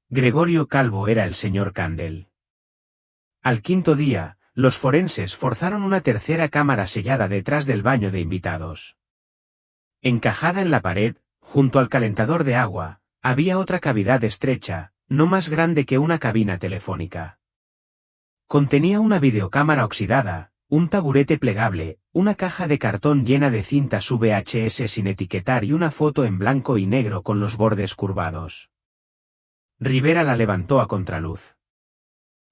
Gregorio Calvo era el señor Candel. Al quinto día, los forenses forzaron una tercera cámara sellada detrás del baño de invitados. Encajada en la pared, junto al calentador de agua, había otra cavidad estrecha, no más grande que una cabina telefónica. Contenía una videocámara oxidada, un taburete plegable, una caja de cartón llena de cintas VHS sin etiquetar y una foto en blanco y negro con los bordes curvados. Rivera la levantó a contraluz.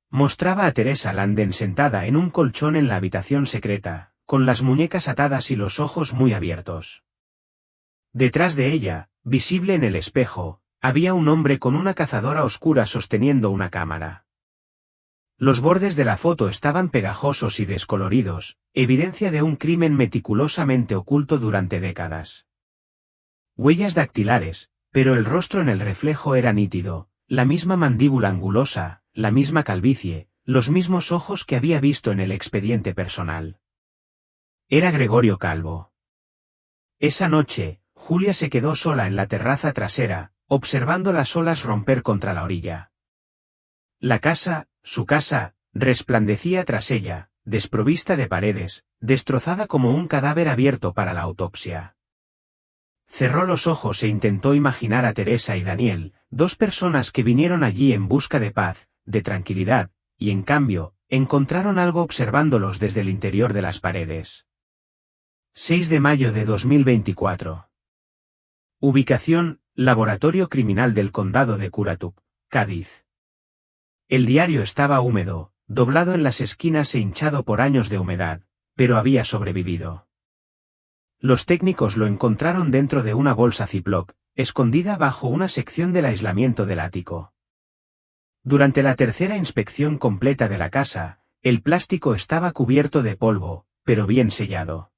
Mostraba a Teresa Langdon sentada en un colchón en la habitación secreta, con las muñecas atadas y los ojos muy abiertos. Detrás de ella, visible en el espejo, había un hombre con una cazadora oscura sosteniendo una cámara. Los bordes de la foto estaban pegajosos y descoloridos, evidencia de un crimen meticulosamente oculto durante décadas. Huellas dactilares, pero el rostro en el reflejo era nítido, la misma mandíbula angulosa, la misma calvicie, los mismos ojos que había visto en el expediente personal. Era Gregorio Calvo. Esa noche, Julia se quedó sola en la terraza trasera, observando las olas romper contra la orilla. La casa, su casa, resplandecía tras ella, desprovista de paredes, destrozada como un cadáver abierto para la autopsia. Cerró los ojos e intentó imaginar a Teresa y Daniel, dos personas que vinieron allí en busca de paz, de tranquilidad, y en cambio, encontraron algo observándolos desde el interior de las paredes. 6 de mayo de 2024. Ubicación: Laboratorio Criminal del Condado de Currituck, Cádiz. El diario estaba húmedo, doblado en las esquinas e hinchado por años de humedad, pero había sobrevivido. Los técnicos lo encontraron dentro de una bolsa Ziploc, escondida bajo una sección del aislamiento del ático. Durante la tercera inspección completa de la casa, el plástico estaba cubierto de polvo, pero bien sellado.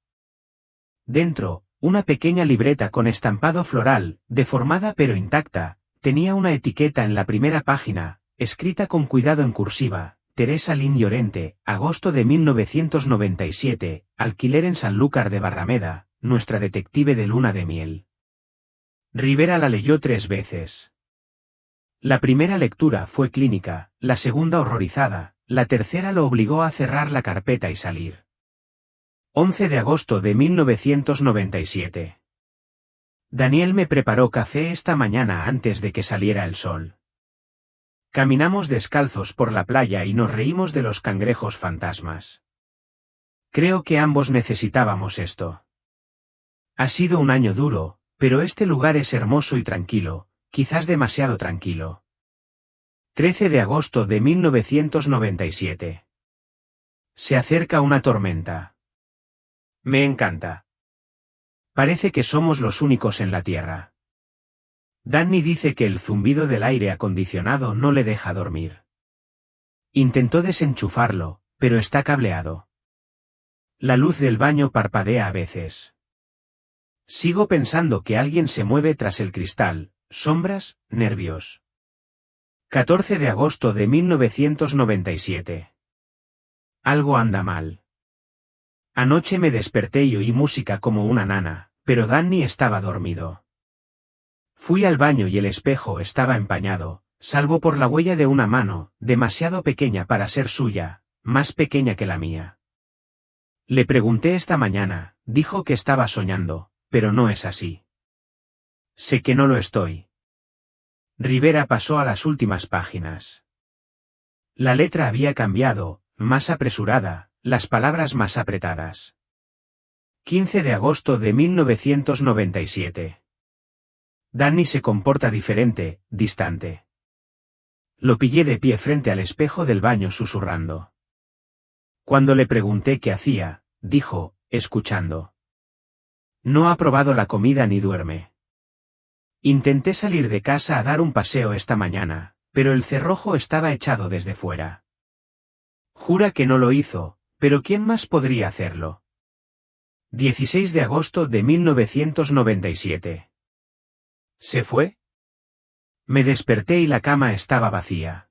Dentro, una pequeña libreta con estampado floral, deformada pero intacta, tenía una etiqueta en la primera página, escrita con cuidado en cursiva: Teresa Lynn Llorente, agosto de 1997, alquiler en Sanlúcar de Barrameda, nuestra detective de luna de miel. Rivera la leyó 3 veces. La primera lectura fue clínica, la segunda horrorizada, la tercera lo obligó a cerrar la carpeta y salir. 11 de agosto de 1997. Daniel me preparó café esta mañana antes de que saliera el sol. Caminamos descalzos por la playa y nos reímos de los cangrejos fantasmas. Creo que ambos necesitábamos esto. Ha sido un año duro, pero este lugar es hermoso y tranquilo, quizás demasiado tranquilo. 13 de agosto de 1997. Se acerca una tormenta. Me encanta. Parece que somos los únicos en la Tierra. Danny dice que el zumbido del aire acondicionado no le deja dormir. Intentó desenchufarlo, pero está cableado. La luz del baño parpadea a veces. Sigo pensando que alguien se mueve tras el cristal, sombras, nervios. 14 de agosto de 1997. Algo anda mal. Anoche me desperté y oí música como una nana, pero Danny estaba dormido. Fui al baño y el espejo estaba empañado, salvo por la huella de una mano, demasiado pequeña para ser suya, más pequeña que la mía. Le pregunté esta mañana, dijo que estaba soñando, pero no es así. Sé que no lo estoy. Rivera pasó a las últimas páginas. La letra había cambiado, más apresurada, las palabras más apretadas. 15 de agosto de 1997. Danny se comporta diferente, distante. Lo pillé de pie frente al espejo del baño susurrando. Cuando le pregunté qué hacía, dijo, escuchando. No ha probado la comida ni duerme. Intenté salir de casa a dar un paseo esta mañana, pero el cerrojo estaba echado desde fuera. Jura que no lo hizo, pero ¿quién más podría hacerlo? 16 de agosto de 1997. ¿Se fue? Me desperté y la cama estaba vacía.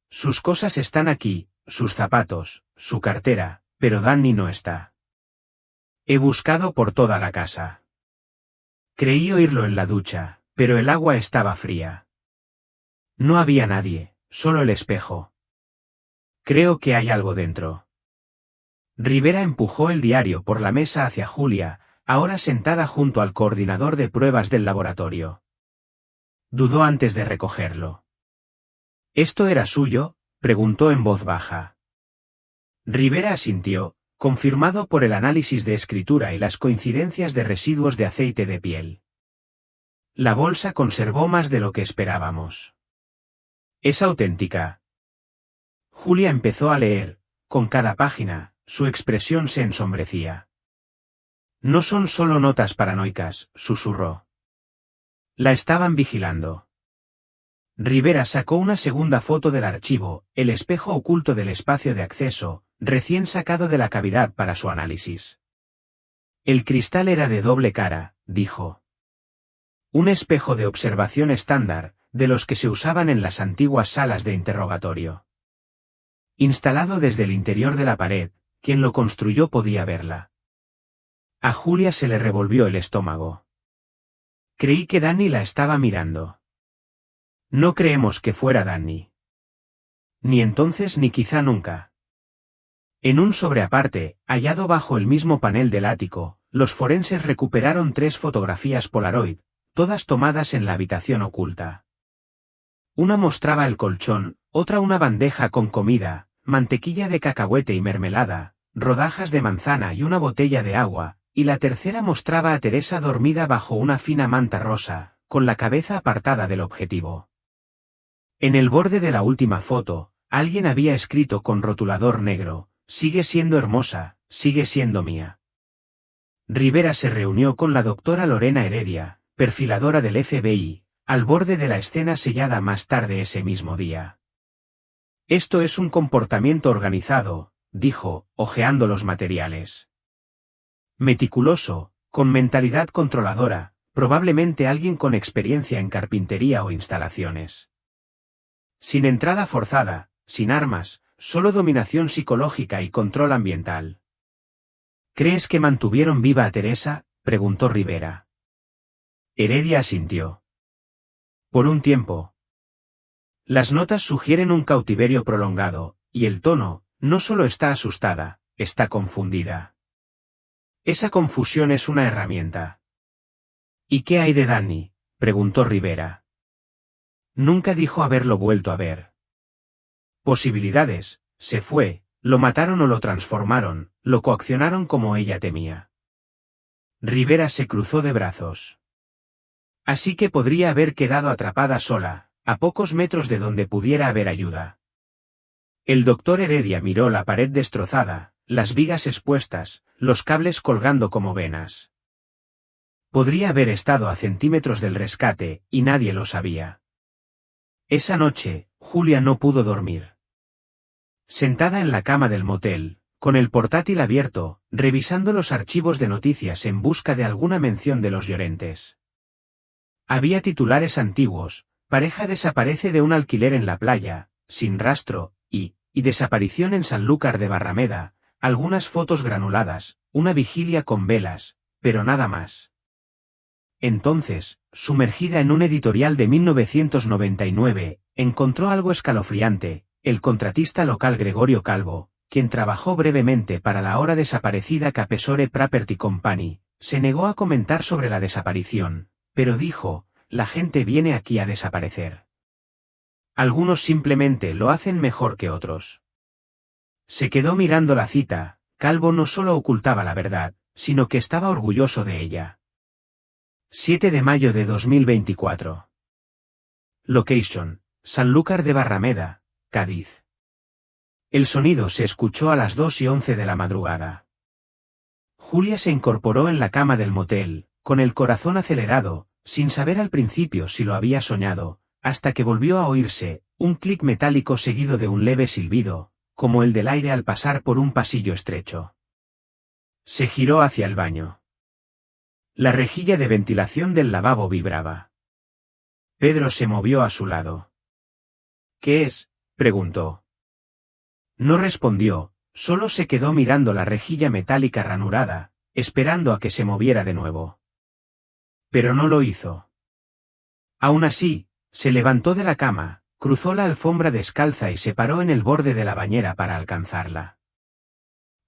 Sus cosas están aquí, sus zapatos, su cartera, pero Danny no está. He buscado por toda la casa. Creí oírlo en la ducha, pero el agua estaba fría. No había nadie, solo el espejo. Creo que hay algo dentro. Rivera empujó el diario por la mesa hacia Julia, ahora sentada junto al coordinador de pruebas del laboratorio. Dudó antes de recogerlo. ¿Esto era suyo?, preguntó en voz baja. Rivera asintió, confirmado por el análisis de escritura y las coincidencias de residuos de aceite de piel. La bolsa conservó más de lo que esperábamos. Es auténtica. Julia empezó a leer, con cada página, su expresión se ensombrecía. No son solo notas paranoicas, susurró. La estaban vigilando. Rivera sacó una segunda foto del archivo, el espejo oculto del espacio de acceso, recién sacado de la cavidad para su análisis. El cristal era de doble cara, dijo. Un espejo de observación estándar, de los que se usaban en las antiguas salas de interrogatorio. Instalado desde el interior de la pared, quien lo construyó podía verla. A Julia se le revolvió el estómago. Creí que Danny la estaba mirando. No creemos que fuera Danny. Ni entonces ni quizá nunca. En un sobre aparte, hallado bajo el mismo panel del ático, los forenses recuperaron 3 fotografías Polaroid, todas tomadas en la habitación oculta. Una mostraba el colchón, otra una bandeja con comida, mantequilla de cacahuete y mermelada, rodajas de manzana y una botella de agua, y la tercera mostraba a Teresa dormida bajo una fina manta rosa, con la cabeza apartada del objetivo. En el borde de la última foto, alguien había escrito con rotulador negro, «Sigue siendo hermosa, sigue siendo mía». Rivera se reunió con la doctora Lorena Heredia, perfiladora del FBI, al borde de la escena sellada más tarde ese mismo día. Esto es un comportamiento organizado, dijo, hojeando los materiales. Meticuloso, con mentalidad controladora, probablemente alguien con experiencia en carpintería o instalaciones. Sin entrada forzada, sin armas, solo dominación psicológica y control ambiental. ¿Crees que mantuvieron viva a Teresa?, preguntó Rivera. Heredia asintió. Por un tiempo. Las notas sugieren un cautiverio prolongado, y el tono, no solo está asustada, está confundida. Esa confusión es una herramienta. ¿Y qué hay de Danny?, preguntó Rivera. Nunca dijo haberlo vuelto a ver. Posibilidades, se fue, lo mataron o lo transformaron, lo coaccionaron como ella temía. Rivera se cruzó de brazos. Así que podría haber quedado atrapada sola, a pocos metros de donde pudiera haber ayuda. El doctor Heredia miró la pared destrozada, las vigas expuestas, los cables colgando como venas. Podría haber estado a centímetros del rescate, y nadie lo sabía. Esa noche, Julia no pudo dormir. Sentada en la cama del motel, con el portátil abierto, revisando los archivos de noticias en busca de alguna mención de los Llorentes. Había titulares antiguos: pareja desaparece de un alquiler en la playa, sin rastro, y desaparición en Sanlúcar de Barrameda, algunas fotos granuladas, una vigilia con velas, pero nada más. Entonces, sumergida en un editorial de 1999, encontró algo escalofriante: el contratista local Gregorio Calvo, quien trabajó brevemente para la ahora desaparecida Capesore Property Company, se negó a comentar sobre la desaparición, pero dijo: la gente viene aquí a desaparecer. Algunos simplemente lo hacen mejor que otros. Se quedó mirando la cita. Calvo no solo ocultaba la verdad, sino que estaba orgulloso de ella. 7 de mayo de 2024. Location: Sanlúcar de Barrameda, Cádiz. El sonido se escuchó a las 2:11 de la madrugada. Julia se incorporó en la cama del motel, con el corazón acelerado, sin saber al principio si lo había soñado, hasta que volvió a oírse un clic metálico seguido de un leve silbido, como el del aire al pasar por un pasillo estrecho. Se giró hacia el baño. La rejilla de ventilación del lavabo vibraba. Pedro se movió a su lado. ¿Qué es?, preguntó. No respondió, solo se quedó mirando la rejilla metálica ranurada, esperando a que se moviera de nuevo. Pero no lo hizo. Aún así, se levantó de la cama, cruzó la alfombra descalza y se paró en el borde de la bañera para alcanzarla.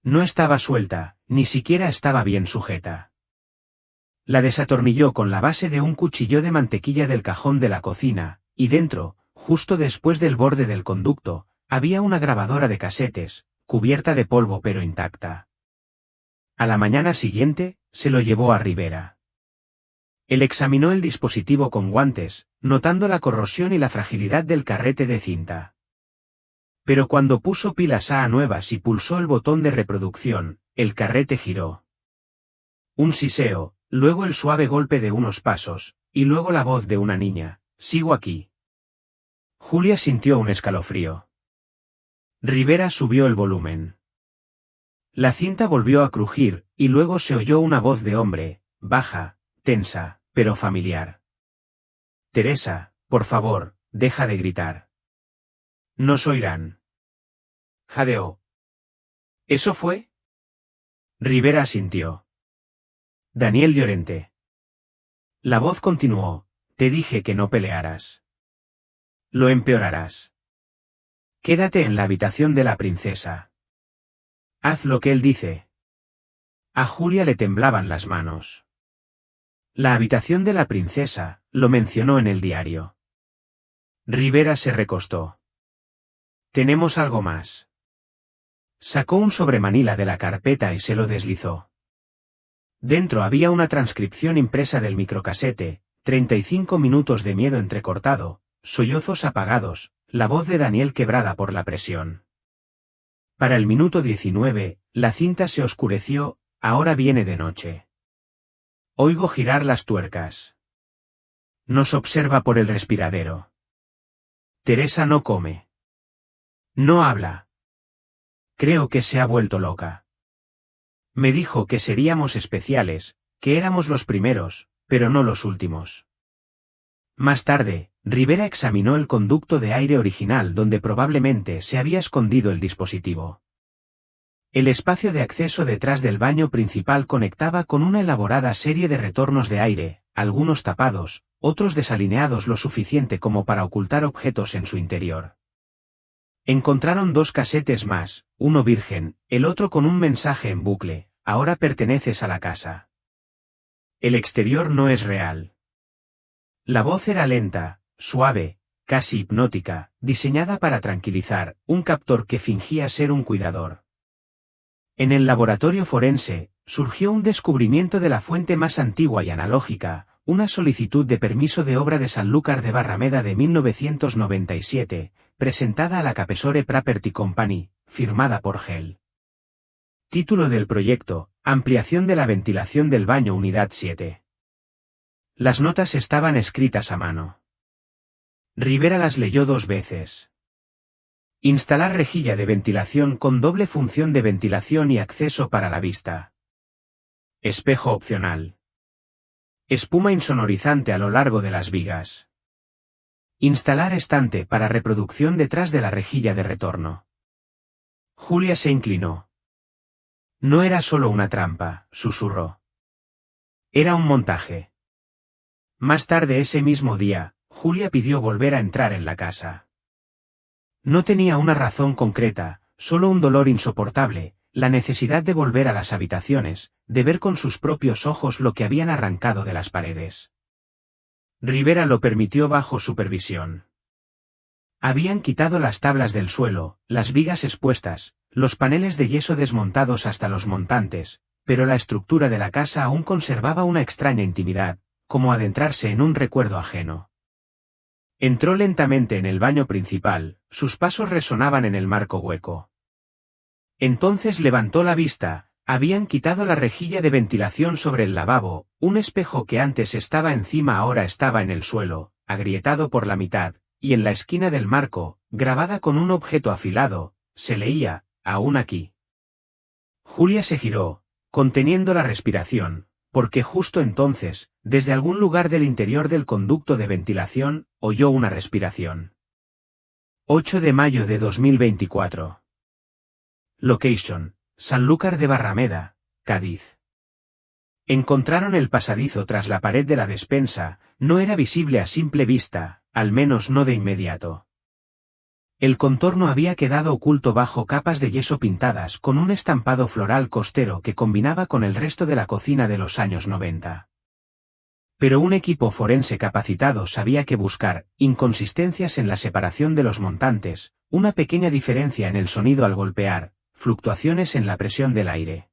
No estaba suelta, ni siquiera estaba bien sujeta. La desatornilló con la base de un cuchillo de mantequilla del cajón de la cocina, y dentro, justo después del borde del conducto, había una grabadora de casetes, cubierta de polvo pero intacta. A la mañana siguiente, se lo llevó a Rivera. Él examinó el dispositivo con guantes, notando la corrosión y la fragilidad del carrete de cinta. Pero cuando puso pilas a nuevas y pulsó el botón de reproducción, el carrete giró. Un siseo, luego el suave golpe de unos pasos, y luego la voz de una niña: «Sigo aquí». Julia sintió un escalofrío. Rivera subió el volumen. La cinta volvió a crujir, y luego se oyó una voz de hombre, baja, tensa, pero familiar. «Teresa, por favor, deja de gritar. Nos oirán». Jadeó. ¿Eso fue? Rivera asintió. Daniel Llorente. La voz continuó: «Te dije que no pelearas. Lo empeorarás. Quédate en la habitación de la princesa. Haz lo que él dice». A Julia le temblaban las manos. La habitación de la princesa, lo mencionó en el diario. Rivera se recostó. «Tenemos algo más». Sacó un sobremanila de la carpeta y se lo deslizó. Dentro había una transcripción impresa del microcasete: 35 minutos de miedo entrecortado, sollozos apagados, la voz de Daniel quebrada por la presión. Para el minuto 19, la cinta se oscureció: «Ahora viene de noche. Oigo girar las tuercas. Nos observa por el respiradero. Teresa no come. No habla. Creo que se ha vuelto loca. Me dijo que seríamos especiales, que éramos los primeros, pero no los últimos». Más tarde, Rivera examinó el conducto de aire original donde probablemente se había escondido el dispositivo. El espacio de acceso detrás del baño principal conectaba con una elaborada serie de retornos de aire, algunos tapados, otros desalineados lo suficiente como para ocultar objetos en su interior. Encontraron 2 casetes más, uno virgen, el otro con un mensaje en bucle: «Ahora perteneces a la casa». El exterior no es real. La voz era lenta, suave, casi hipnótica, diseñada para tranquilizar, un captor que fingía ser un cuidador. En el laboratorio forense, surgió un descubrimiento de la fuente más antigua y analógica, una solicitud de permiso de obra de Sanlúcar de Barrameda de 1997, presentada a la Capesore Property Company, firmada por Gel. Título del proyecto: Ampliación de la ventilación del baño Unidad 7. Las notas estaban escritas a mano. Rivera las leyó 2 veces. Instalar rejilla de ventilación con doble función de ventilación y acceso para la vista. Espejo opcional. Espuma insonorizante a lo largo de las vigas. Instalar estante para reproducción detrás de la rejilla de retorno. Julia se inclinó. No era solo una trampa, susurró. Era un montaje. Más tarde ese mismo día, Julia pidió volver a entrar en la casa. No tenía una razón concreta, solo un dolor insoportable, la necesidad de volver a las habitaciones, de ver con sus propios ojos lo que habían arrancado de las paredes. Rivera lo permitió bajo supervisión. Habían quitado las tablas del suelo, las vigas expuestas, los paneles de yeso desmontados hasta los montantes, pero la estructura de la casa aún conservaba una extraña intimidad, como adentrarse en un recuerdo ajeno. Entró lentamente en el baño principal, sus pasos resonaban en el marco hueco. Entonces levantó la vista, habían quitado la rejilla de ventilación sobre el lavabo, un espejo que antes estaba encima ahora estaba en el suelo, agrietado por la mitad, y en la esquina del marco, grabada con un objeto afilado, se leía, aún aquí. Julia se giró, conteniendo la respiración, porque justo entonces, desde algún lugar del interior del conducto de ventilación, oyó una respiración. 8 de mayo de 2024. Location: Sanlúcar de Barrameda, Cádiz. Encontraron el pasadizo tras la pared de la despensa, no era visible a simple vista, al menos no de inmediato. El contorno había quedado oculto bajo capas de yeso pintadas con un estampado floral costero que combinaba con el resto de la cocina de los años 90. Pero un equipo forense capacitado sabía que buscar inconsistencias en la separación de los montantes, una pequeña diferencia en el sonido al golpear, fluctuaciones en la presión del aire.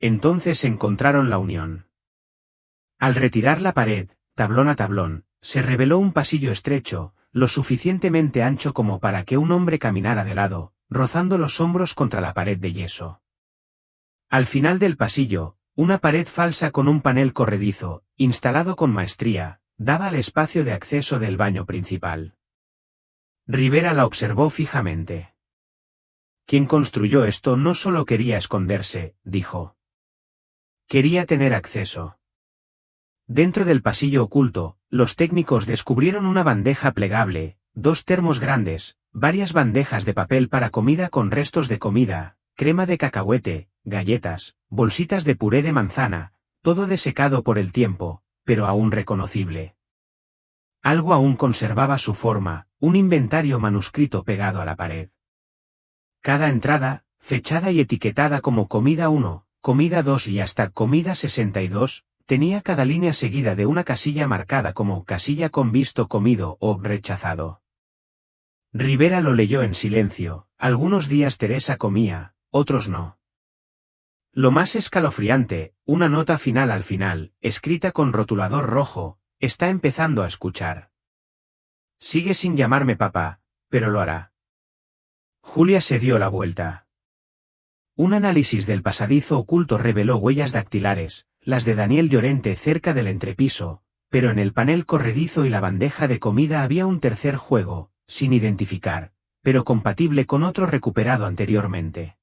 Entonces encontraron la unión. Al retirar la pared, tablón a tablón, se reveló un pasillo estrecho, lo suficientemente ancho como para que un hombre caminara de lado, rozando los hombros contra la pared de yeso. Al final del pasillo, una pared falsa con un panel corredizo, instalado con maestría, daba al espacio de acceso del baño principal. Rivera la observó fijamente. Quien construyó esto no solo quería esconderse, dijo. Quería tener acceso. Dentro del pasillo oculto, los técnicos descubrieron una bandeja plegable, 2 termos grandes, varias bandejas de papel para comida con restos de comida, crema de cacahuete, galletas, bolsitas de puré de manzana, todo desecado por el tiempo, pero aún reconocible. Algo aún conservaba su forma, un inventario manuscrito pegado a la pared. Cada entrada, fechada y etiquetada como comida 1, comida 2 y hasta comida 62, tenía cada línea seguida de una casilla marcada como casilla con visto comido o rechazado. Rivera lo leyó en silencio, algunos días Teresa comía, otros no. Lo más escalofriante, una nota final al final, escrita con rotulador rojo, está empezando a escuchar. Sigue sin llamarme papá, pero lo hará. Julia se dio la vuelta. Un análisis del pasadizo oculto reveló huellas dactilares, las de Daniel Llorente cerca del entrepiso, pero en el panel corredizo y la bandeja de comida había un tercer juego, sin identificar, pero compatible con otro recuperado anteriormente.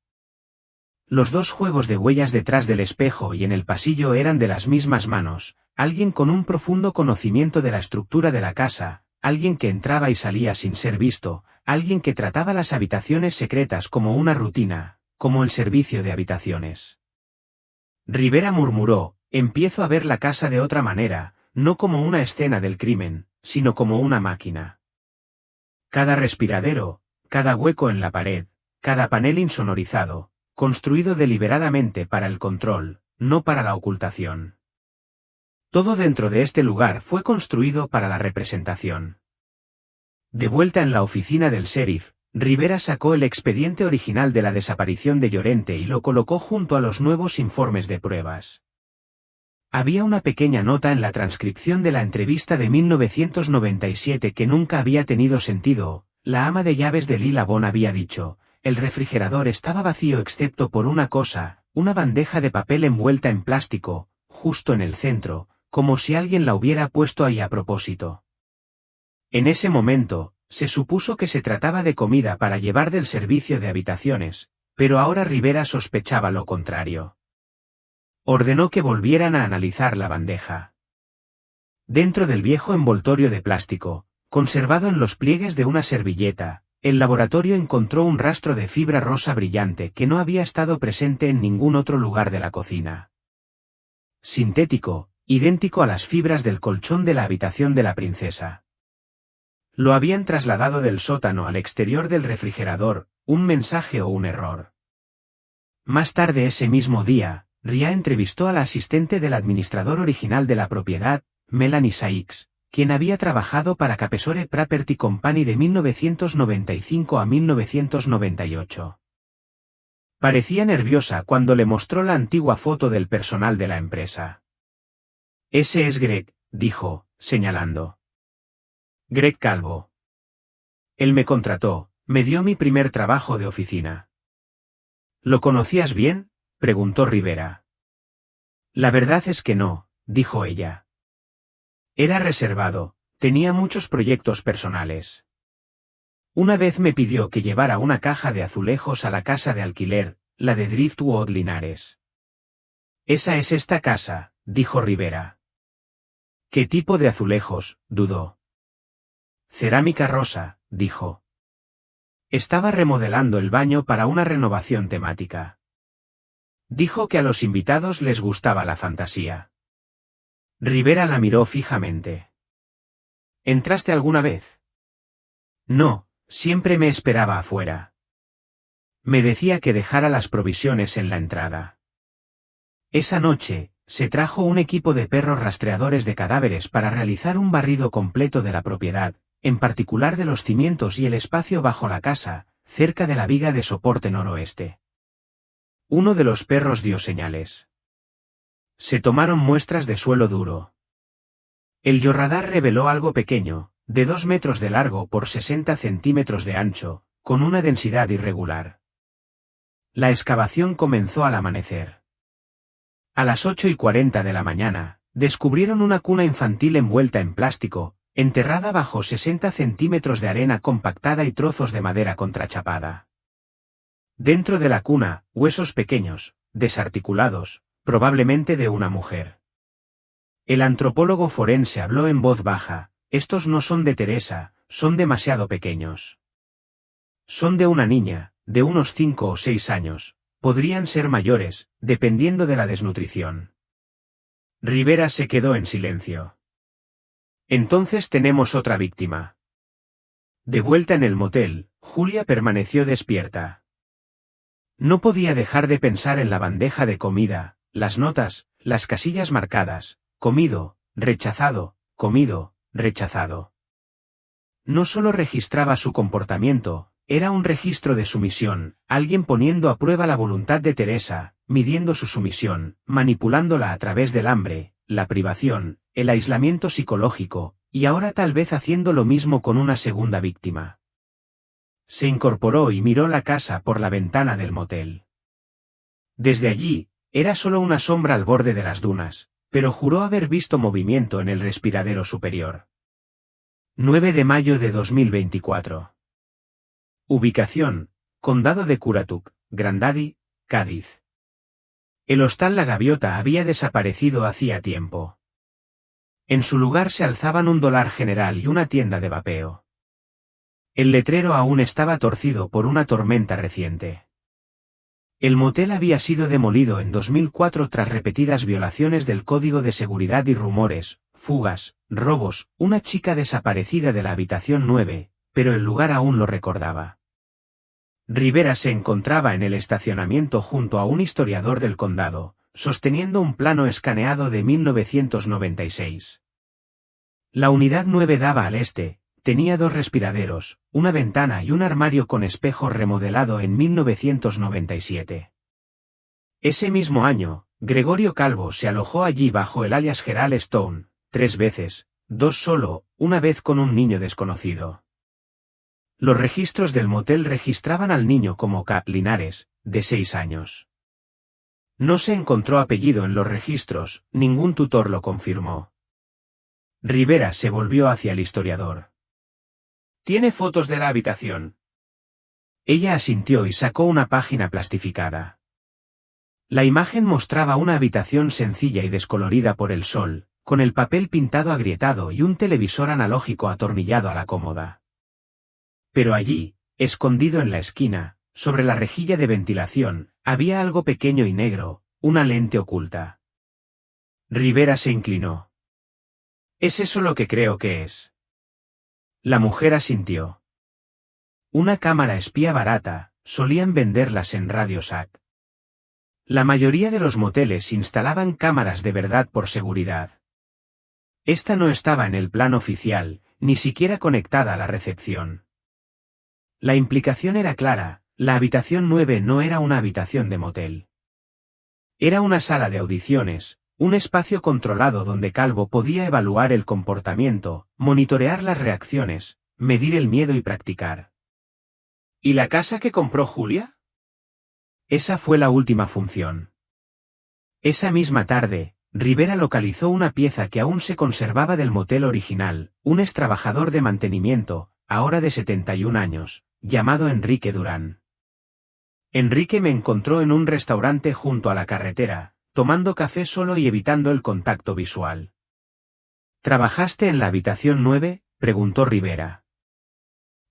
Los 2 juegos de huellas detrás del espejo y en el pasillo eran de las mismas manos, alguien con un profundo conocimiento de la estructura de la casa, alguien que entraba y salía sin ser visto, alguien que trataba las habitaciones secretas como una rutina, como el servicio de habitaciones. Rivera murmuró, empiezo a ver la casa de otra manera, no como una escena del crimen, sino como una máquina. Cada respiradero, cada hueco en la pared, cada panel insonorizado, construido deliberadamente para el control, no para la ocultación. Todo dentro de este lugar fue construido para la representación. De vuelta en la oficina del sheriff, Rivera sacó el expediente original de la desaparición de Llorente y lo colocó junto a los nuevos informes de pruebas. Había una pequeña nota en la transcripción de la entrevista de 1997 que nunca había tenido sentido. La ama de llaves de Lila Bond había dicho: el refrigerador estaba vacío excepto por una cosa, una bandeja de papel envuelta en plástico, justo en el centro, como si alguien la hubiera puesto ahí a propósito. En ese momento, se supuso que se trataba de comida para llevar del servicio de habitaciones, pero ahora Rivera sospechaba lo contrario. Ordenó que volvieran a analizar la bandeja. Dentro del viejo envoltorio de plástico, conservado en los pliegues de una servilleta, el laboratorio encontró un rastro de fibra rosa brillante que no había estado presente en ningún otro lugar de la cocina. Sintético, idéntico a las fibras del colchón de la habitación de la princesa. Lo habían trasladado del sótano al exterior del refrigerador, un mensaje o un error. Más tarde ese mismo día, Ria entrevistó a la asistente del administrador original de la propiedad, Melanie Sykes, quien había trabajado para Capesore Property Company de 1995 a 1998. Parecía nerviosa cuando le mostró la antigua foto del personal de la empresa. «Ese es Greg», dijo, señalando. «Greg Calvo. Él me contrató, me dio mi primer trabajo de oficina». «¿Lo conocías bien?», preguntó Rivera. «La verdad es que no», dijo ella. «Era reservado, tenía muchos proyectos personales. Una vez me pidió que llevara una caja de azulejos a la casa de alquiler, la de Driftwood Linares». «Esa es esta casa», dijo Rivera. «¿Qué tipo de azulejos?», dudó. «Cerámica rosa», dijo. Estaba remodelando el baño para una renovación temática. Dijo que a los invitados les gustaba la fantasía. Rivera la miró fijamente. ¿Entraste alguna vez? No, siempre me esperaba afuera. Me decía que dejara las provisiones en la entrada. Esa noche, se trajo un equipo de perros rastreadores de cadáveres para realizar un barrido completo de la propiedad, en particular de los cimientos y el espacio bajo la casa, cerca de la viga de soporte noroeste. Uno de los perros dio señales. Se tomaron muestras de suelo duro. El Yorradar reveló algo pequeño, de 2 metros de largo por 60 centímetros de ancho, con una densidad irregular. La excavación comenzó al amanecer. A las 8:40 de la mañana, descubrieron una cuna infantil envuelta en plástico, enterrada bajo 60 centímetros de arena compactada y trozos de madera contrachapada. Dentro de la cuna, huesos pequeños, desarticulados, probablemente de una mujer. El antropólogo forense habló en voz baja: «Estos no son de Teresa, son demasiado pequeños. Son de una niña, de unos 5 o 6 años, podrían ser mayores, dependiendo de la desnutrición». Rivera se quedó en silencio. «Entonces tenemos otra víctima». De vuelta en el motel, Julia permaneció despierta. No podía dejar de pensar en la bandeja de comida, las notas, las casillas marcadas: comido, rechazado, comido, rechazado. No solo registraba su comportamiento, era un registro de sumisión, alguien poniendo a prueba la voluntad de Teresa, midiendo su sumisión, manipulándola a través del hambre, la privación, el aislamiento psicológico, y ahora tal vez haciendo lo mismo con una segunda víctima. Se incorporó y miró la casa por la ventana del motel. Desde allí, era solo una sombra al borde de las dunas, pero juró haber visto movimiento en el respiradero superior. 9 de mayo de 2024. Ubicación: Condado de Currituck, Grandaddy, Cádiz. El hostal La Gaviota había desaparecido hacía tiempo. En su lugar se alzaban un dólar general y una tienda de vapeo. El letrero aún estaba torcido por una tormenta reciente. El motel había sido demolido en 2004 tras repetidas violaciones del Código de Seguridad y rumores, fugas, robos, una chica desaparecida de la habitación 9, pero el lugar aún lo recordaba. Rivera se encontraba en el estacionamiento junto a un historiador del condado, sosteniendo un plano escaneado de 1996. La unidad 9 daba al este, tenía 2 respiraderos, una ventana y un armario con espejo remodelado en 1997. Ese mismo año, Gregorio Calvo se alojó allí bajo el alias Gerald Stone, 3 veces, 2 solo, una vez con un niño desconocido. Los registros del motel registraban al niño como K. Linares, de 6 años. No se encontró apellido en los registros, ningún tutor lo confirmó. Rivera se volvió hacia el historiador. ¿Tiene fotos de la habitación? Ella asintió y sacó una página plastificada. La imagen mostraba una habitación sencilla y descolorida por el sol, con el papel pintado agrietado y un televisor analógico atornillado a la cómoda. Pero allí, escondido en la esquina, sobre la rejilla de ventilación, había algo pequeño y negro, una lente oculta. Rivera se inclinó. ¿Es eso lo que creo que es? La mujer asintió. Una cámara espía barata, solían venderlas en Radio Shack. La mayoría de los moteles instalaban cámaras de verdad por seguridad. Esta no estaba en el plan oficial, ni siquiera conectada a la recepción. La implicación era clara, la habitación 9 no era una habitación de motel. Era una sala de audiciones, un espacio controlado donde Calvo podía evaluar el comportamiento, monitorear las reacciones, medir el miedo y practicar. ¿Y la casa que compró Julia? Esa fue la última función. Esa misma tarde, Rivera localizó una pieza que aún se conservaba del motel original, un extrabajador de mantenimiento, ahora de 71 años, llamado Enrique Durán. Enrique me encontró en un restaurante junto a la carretera, tomando café solo y evitando el contacto visual. ¿Trabajaste en la habitación 9? Preguntó Rivera.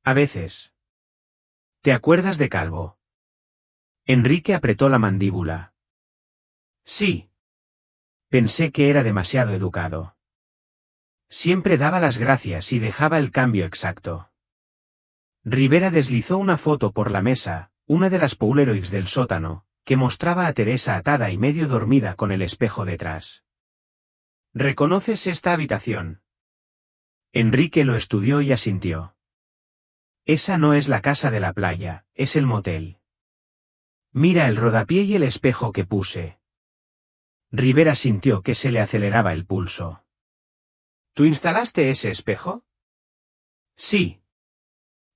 A veces. ¿Te acuerdas de Calvo? Enrique apretó la mandíbula. Sí. Pensé que era demasiado educado. Siempre daba las gracias y dejaba el cambio exacto. Rivera deslizó una foto por la mesa, una de las Polaroids del sótano, que mostraba a Teresa atada y medio dormida con el espejo detrás. ¿Reconoces esta habitación? Enrique lo estudió y asintió. Esa no es la casa de la playa, es el motel. Mira el rodapié y el espejo que puse. Rivera sintió que se le aceleraba el pulso. ¿Tú instalaste ese espejo? Sí.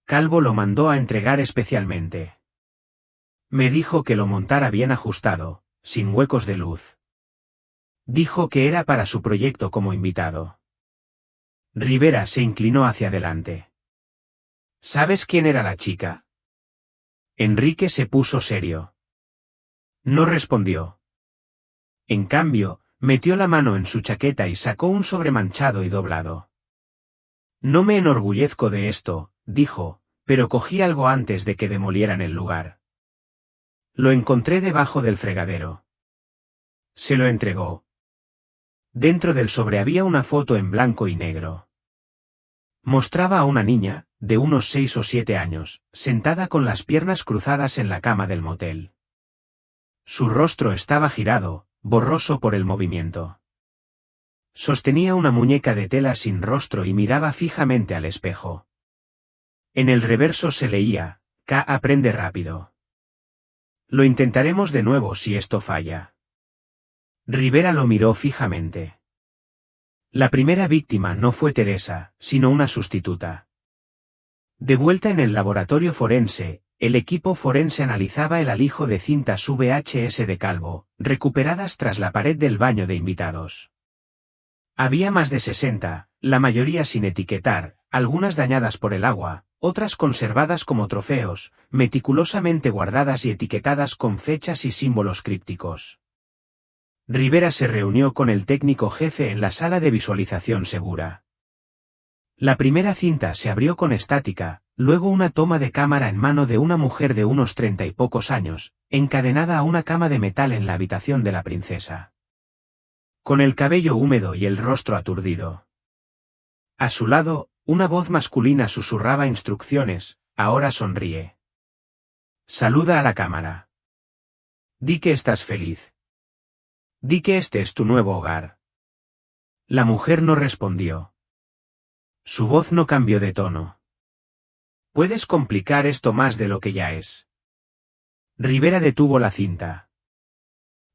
Calvo lo mandó a entregar especialmente. Me dijo que lo montara bien ajustado, sin huecos de luz. Dijo que era para su proyecto como invitado. Rivera se inclinó hacia adelante. ¿Sabes quién era la chica? Enrique se puso serio. No respondió. En cambio, metió la mano en su chaqueta y sacó un sobre manchado y doblado. No me enorgullezco de esto, dijo, pero cogí algo antes de que demolieran el lugar. Lo encontré debajo del fregadero. Se lo entregó. Dentro del sobre había una foto en blanco y negro. Mostraba a una niña, de unos 6 o 7 años, sentada con las piernas cruzadas en la cama del motel. Su rostro estaba girado, borroso por el movimiento. Sostenía una muñeca de tela sin rostro y miraba fijamente al espejo. En el reverso se leía, K aprende rápido. Lo intentaremos de nuevo si esto falla. Rivera lo miró fijamente. La primera víctima no fue Teresa, sino una sustituta. De vuelta en el laboratorio forense, el equipo forense analizaba el alijo de cintas VHS de Calvo, recuperadas tras la pared del baño de invitados. Había más de 60, la mayoría sin etiquetar, algunas dañadas por el agua, otras conservadas como trofeos, meticulosamente guardadas y etiquetadas con fechas y símbolos crípticos. Rivera se reunió con el técnico jefe en la sala de visualización segura. La primera cinta se abrió con estática, luego una toma de cámara en mano de una mujer de unos 30 y pocos años, encadenada a una cama de metal en la habitación de la princesa. Con el cabello húmedo y el rostro aturdido. A su lado, una voz masculina susurraba instrucciones, ahora sonríe. Saluda a la cámara. Di que estás feliz. Di que este es tu nuevo hogar. La mujer no respondió. Su voz no cambió de tono. Puedes complicar esto más de lo que ya es. Rivera detuvo la cinta.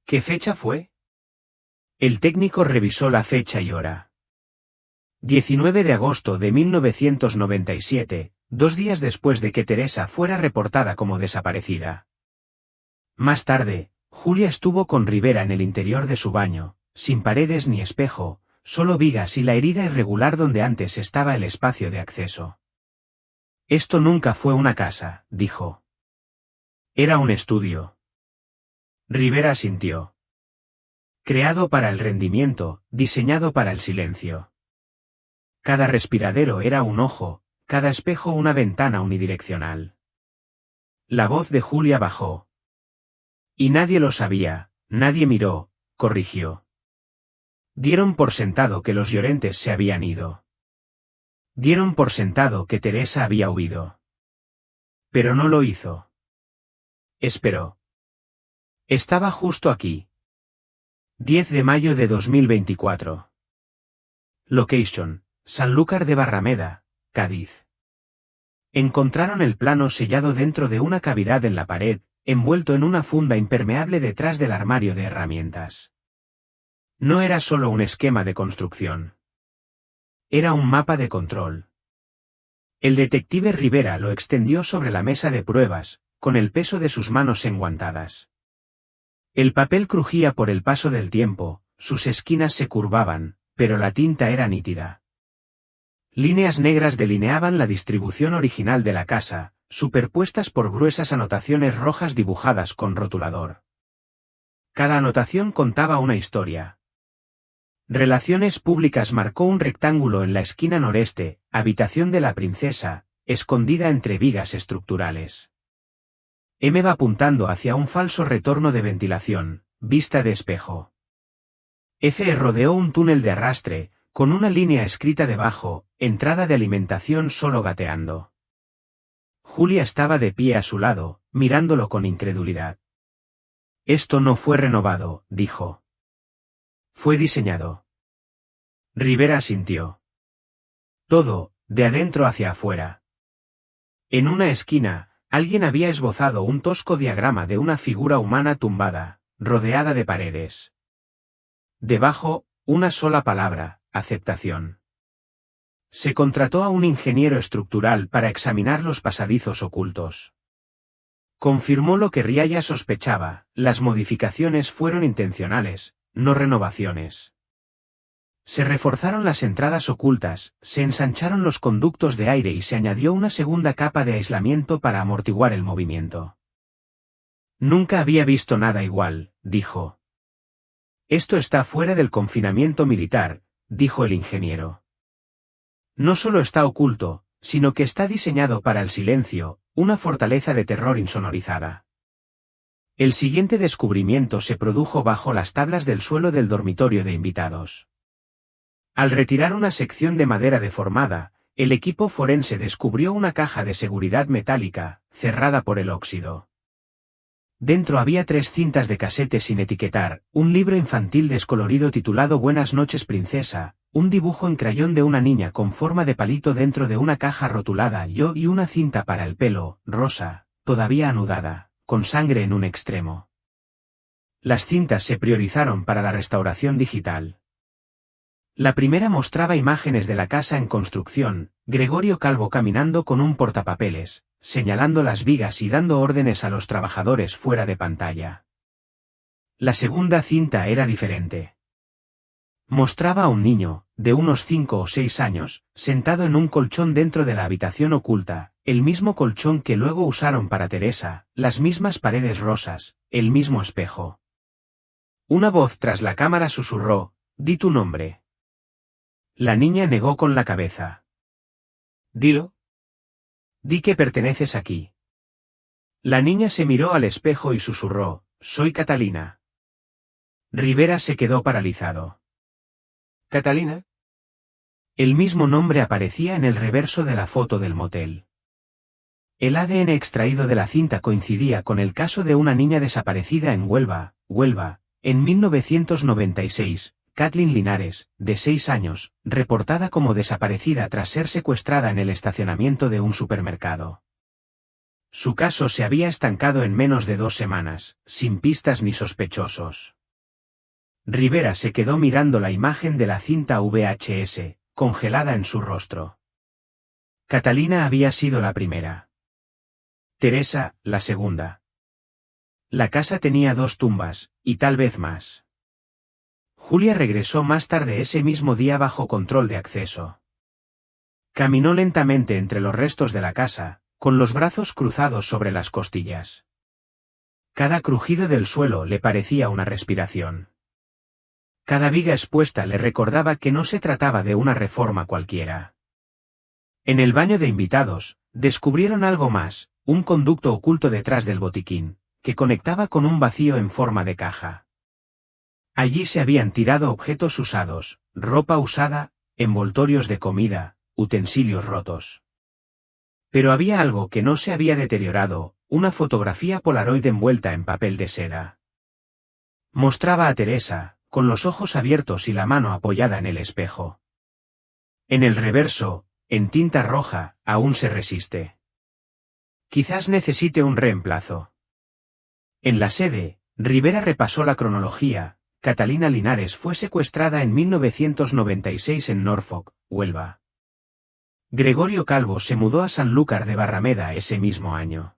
¿Qué fecha fue? El técnico revisó la fecha y hora. 19 de agosto de 1997, 2 días después de que Teresa fuera reportada como desaparecida. Más tarde, Julia estuvo con Rivera en el interior de su baño, sin paredes ni espejo, solo vigas y la herida irregular donde antes estaba el espacio de acceso. Esto nunca fue una casa, dijo. Era un estudio. Rivera asintió. Creado para el rendimiento, diseñado para el silencio. Cada respiradero era un ojo, cada espejo una ventana unidireccional. La voz de Julia bajó. Y nadie lo sabía, nadie miró, corrigió. Dieron por sentado que los Llorentes se habían ido. Dieron por sentado que Teresa había huido. Pero no lo hizo. Esperó. Estaba justo aquí. 10 de mayo de 2024. Location: Sanlúcar de Barrameda, Cádiz. Encontraron el plano sellado dentro de una cavidad en la pared, envuelto en una funda impermeable detrás del armario de herramientas. No era solo un esquema de construcción. Era un mapa de control. El detective Rivera lo extendió sobre la mesa de pruebas, con el peso de sus manos enguantadas. El papel crujía por el paso del tiempo, sus esquinas se curvaban, pero la tinta era nítida. Líneas negras delineaban la distribución original de la casa, superpuestas por gruesas anotaciones rojas dibujadas con rotulador. Cada anotación contaba una historia. Relaciones Públicas marcó un rectángulo en la esquina noreste, habitación de la princesa, escondida entre vigas estructurales. M va apuntando hacia un falso retorno de ventilación, vista de espejo. F rodeó un túnel de arrastre, con una línea escrita debajo, entrada de alimentación solo gateando. Julia estaba de pie a su lado, mirándolo con incredulidad. Esto no fue renovado, dijo. Fue diseñado. Rivera asintió. Todo, de adentro hacia afuera. En una esquina, alguien había esbozado un tosco diagrama de una figura humana tumbada, rodeada de paredes. Debajo, una sola palabra: aceptación. Se contrató a un ingeniero estructural para examinar los pasadizos ocultos. Confirmó lo que Rialla sospechaba: las modificaciones fueron intencionales, no renovaciones. Se reforzaron las entradas ocultas, se ensancharon los conductos de aire y se añadió una segunda capa de aislamiento para amortiguar el movimiento. Nunca había visto nada igual, dijo. Esto está fuera del confinamiento militar, dijo el ingeniero. No solo está oculto, sino que está diseñado para el silencio, una fortaleza de terror insonorizada. El siguiente descubrimiento se produjo bajo las tablas del suelo del dormitorio de invitados. Al retirar una sección de madera deformada, el equipo forense descubrió una caja de seguridad metálica, cerrada por el óxido. Dentro había 3 cintas de casete sin etiquetar, un libro infantil descolorido titulado Buenas noches princesa, un dibujo en crayón de una niña con forma de palito dentro de una caja rotulada Yo y una cinta para el pelo, rosa, todavía anudada, con sangre en un extremo. Las cintas se priorizaron para la restauración digital. La primera mostraba imágenes de la casa en construcción, Gregorio Calvo caminando con un portapapeles, señalando las vigas y dando órdenes a los trabajadores fuera de pantalla. La segunda cinta era diferente. Mostraba a un niño, de unos 5 o 6 años, sentado en un colchón dentro de la habitación oculta, el mismo colchón que luego usaron para Teresa, las mismas paredes rosas, el mismo espejo. Una voz tras la cámara susurró: «Di tu nombre». La niña negó con la cabeza. «Dilo. Di que perteneces aquí». La niña se miró al espejo y susurró: «Soy Catalina». Rivera se quedó paralizado. «¿Catalina?» El mismo nombre aparecía en el reverso de la foto del motel. El ADN extraído de la cinta coincidía con el caso de una niña desaparecida en Huelva, En 1996, Kathleen Linares, de 6 años, reportada como desaparecida tras ser secuestrada en el estacionamiento de un supermercado. Su caso se había estancado en menos de 2 semanas, sin pistas ni sospechosos. Rivera se quedó mirando la imagen de la cinta VHS, congelada en su rostro. Catalina había sido la primera. Teresa, la segunda. La casa tenía 2 tumbas, y tal vez más. Julia regresó más tarde ese mismo día bajo control de acceso. Caminó lentamente entre los restos de la casa, con los brazos cruzados sobre las costillas. Cada crujido del suelo le parecía una respiración. Cada viga expuesta le recordaba que no se trataba de una reforma cualquiera. En el baño de invitados, descubrieron algo más, un conducto oculto detrás del botiquín, que conectaba con un vacío en forma de caja. Allí se habían tirado objetos usados, ropa usada, envoltorios de comida, utensilios rotos. Pero había algo que no se había deteriorado, una fotografía Polaroid envuelta en papel de seda. Mostraba a Teresa, con los ojos abiertos y la mano apoyada en el espejo. En el reverso, en tinta roja, aún se resiste. Quizás necesite un reemplazo. En la sede, Rivera repasó la cronología. Catalina Linares fue secuestrada en 1996 en Norfolk, Huelva. Gregorio Calvo se mudó a Sanlúcar de Barrameda ese mismo año.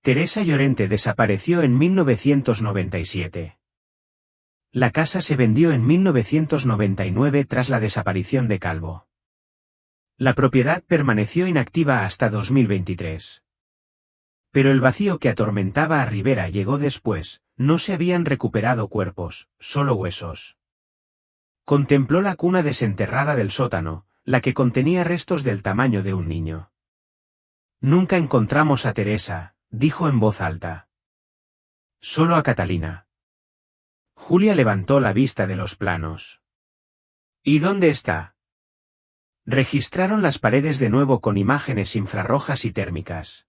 Teresa Llorente desapareció en 1997. La casa se vendió en 1999 tras la desaparición de Calvo. La propiedad permaneció inactiva hasta 2023. Pero el vacío que atormentaba a Rivera llegó después, no se habían recuperado cuerpos, solo huesos. Contempló la cuna desenterrada del sótano, la que contenía restos del tamaño de un niño. Nunca encontramos a Teresa, dijo en voz alta. Solo a Catalina. Julia levantó la vista de los planos. ¿Y dónde está? Registraron las paredes de nuevo con imágenes infrarrojas y térmicas.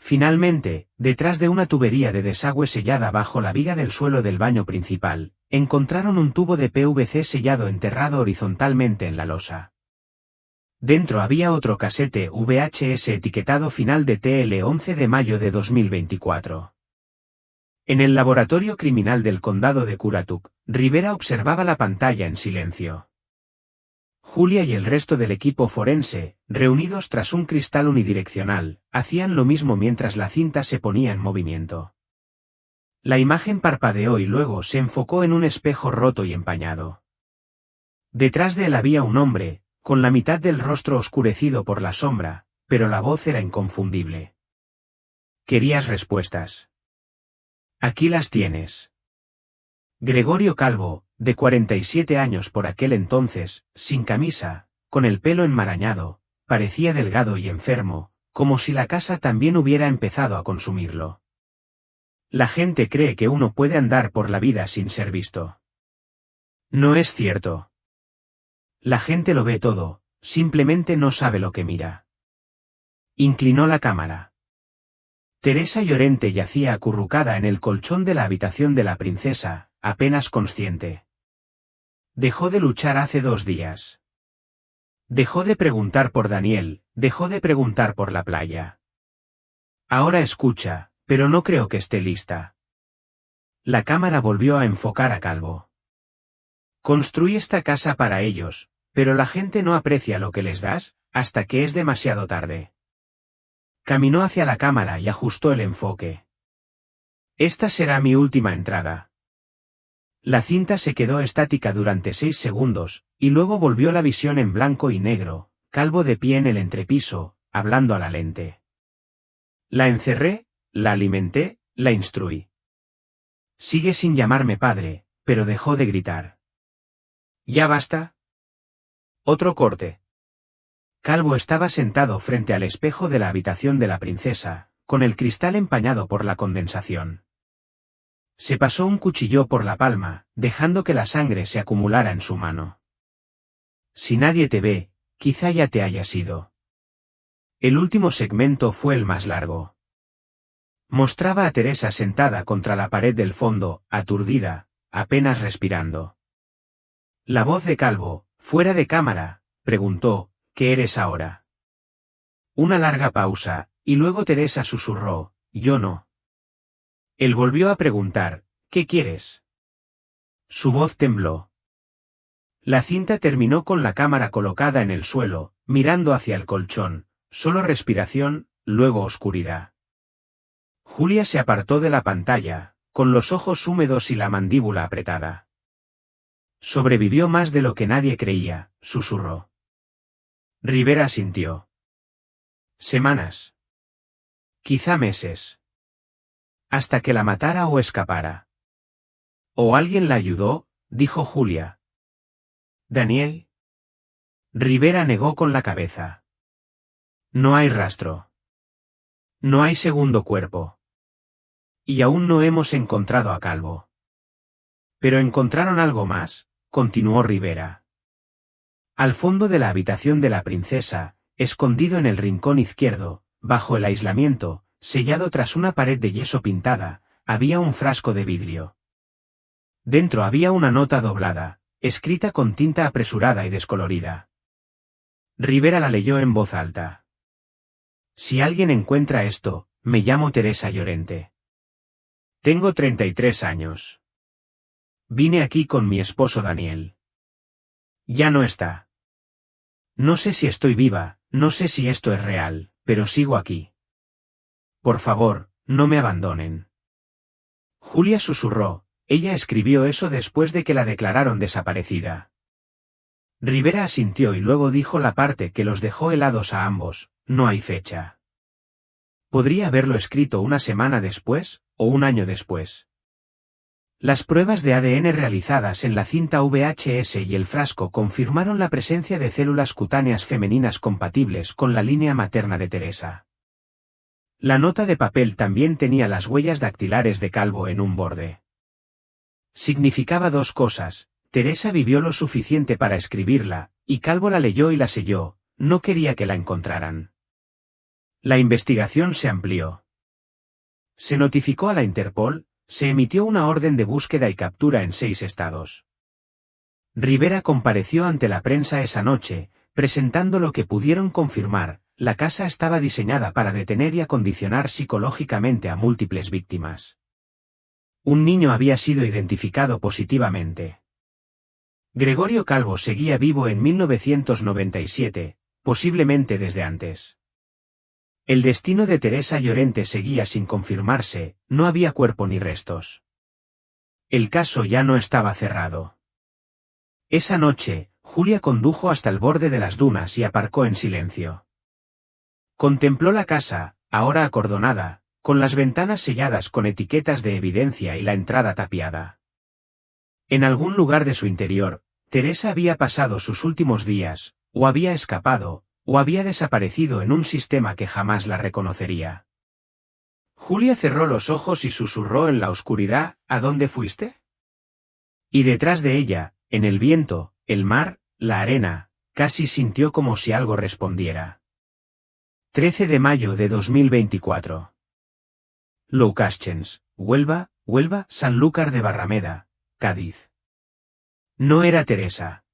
Finalmente, detrás de una tubería de desagüe sellada bajo la viga del suelo del baño principal, encontraron un tubo de PVC sellado enterrado horizontalmente en la losa. Dentro había otro casete VHS etiquetado final de TL 11 de mayo de 2024. En el laboratorio criminal del condado de Currituck, Rivera observaba la pantalla en silencio. Julia y el resto del equipo forense, reunidos tras un cristal unidireccional, hacían lo mismo mientras la cinta se ponía en movimiento. La imagen parpadeó y luego se enfocó en un espejo roto y empañado. Detrás de él había un hombre, con la mitad del rostro oscurecido por la sombra, pero la voz era inconfundible. ¿Querías respuestas? Aquí las tienes. Gregorio Calvo, de 47 años por aquel entonces, sin camisa, con el pelo enmarañado, parecía delgado y enfermo, como si la casa también hubiera empezado a consumirlo. La gente cree que uno puede andar por la vida sin ser visto. No es cierto. La gente lo ve todo, simplemente no sabe lo que mira. Inclinó la cámara. Teresa Llorente yacía acurrucada en el colchón de la habitación de la princesa, apenas consciente. Dejó de luchar hace 2 días. Dejó de preguntar por Daniel, dejó de preguntar por la playa. Ahora escucha, pero no creo que esté lista. La cámara volvió a enfocar a Calvo. Construí esta casa para ellos, pero la gente no aprecia lo que les das, hasta que es demasiado tarde. Caminó hacia la cámara y ajustó el enfoque. Esta será mi última entrada. La cinta se quedó estática durante 6 segundos, y luego volvió la visión en blanco y negro, Calvo de pie en el entrepiso, hablando a la lente. La encerré, la alimenté, la instruí. Sigue sin llamarme padre, pero dejó de gritar. ¿Ya basta? Otro corte. Calvo estaba sentado frente al espejo de la habitación de la princesa, con el cristal empañado por la condensación. Se pasó un cuchillo por la palma, dejando que la sangre se acumulara en su mano. Si nadie te ve, quizá ya te hayas ido. El último segmento fue el más largo. Mostraba a Teresa sentada contra la pared del fondo, aturdida, apenas respirando. La voz de Calvo, fuera de cámara, preguntó, ¿qué eres ahora? Una larga pausa, y luego Teresa susurró, yo no. Él volvió a preguntar, ¿qué quieres? Su voz tembló. La cinta terminó con la cámara colocada en el suelo, mirando hacia el colchón, solo respiración, luego oscuridad. Julia se apartó de la pantalla, con los ojos húmedos y la mandíbula apretada. Sobrevivió más de lo que nadie creía, susurró. Rivera asintió. Semanas. Quizá meses. Hasta que la matara o escapara. ¿O alguien la ayudó?, dijo Julia. ¿Daniel? Rivera negó con la cabeza. No hay rastro. No hay segundo cuerpo. Y aún no hemos encontrado a Calvo. Pero encontraron algo más, continuó Rivera. Al fondo de la habitación de la princesa, escondido en el rincón izquierdo, bajo el aislamiento, sellado tras una pared de yeso pintada, había un frasco de vidrio. Dentro había una nota doblada, escrita con tinta apresurada y descolorida. Rivera la leyó en voz alta. Si alguien encuentra esto, me llamo Teresa Llorente. Tengo 33 años. Vine aquí con mi esposo Daniel. Ya no está. No sé si estoy viva, no sé si esto es real, pero sigo aquí. Por favor, no me abandonen. Julia susurró, ella escribió eso después de que la declararon desaparecida. Rivera asintió y luego dijo la parte que los dejó helados a ambos, no hay fecha. Podría haberlo escrito una semana después, o un año después. Las pruebas de ADN realizadas en la cinta VHS y el frasco confirmaron la presencia de células cutáneas femeninas compatibles con la línea materna de Teresa. La nota de papel también tenía las huellas dactilares de Calvo en un borde. Significaba dos cosas: Teresa vivió lo suficiente para escribirla, y Calvo la leyó y la selló, no quería que la encontraran. La investigación se amplió. Se notificó a la Interpol, se emitió una orden de búsqueda y captura en 6 estados. Rivera compareció ante la prensa esa noche, presentando lo que pudieron confirmar: la casa estaba diseñada para detener y acondicionar psicológicamente a múltiples víctimas. Un niño había sido identificado positivamente. Gregorio Calvo seguía vivo en 1997, posiblemente desde antes. El destino de Teresa Llorente seguía sin confirmarse, no había cuerpo ni restos. El caso ya no estaba cerrado. Esa noche, Julia condujo hasta el borde de las dunas y aparcó en silencio. Contempló la casa, ahora acordonada, con las ventanas selladas con etiquetas de evidencia y la entrada tapiada. En algún lugar de su interior, Teresa había pasado sus últimos días, o había escapado, o había desaparecido en un sistema que jamás la reconocería. Julia cerró los ojos y susurró en la oscuridad, ¿a dónde fuiste? Y detrás de ella, en el viento, el mar, la arena, casi sintió como si algo respondiera. 13 de mayo de 2024. Loucaschens, Huelva, Sanlúcar de Barrameda, Cádiz. No era Teresa.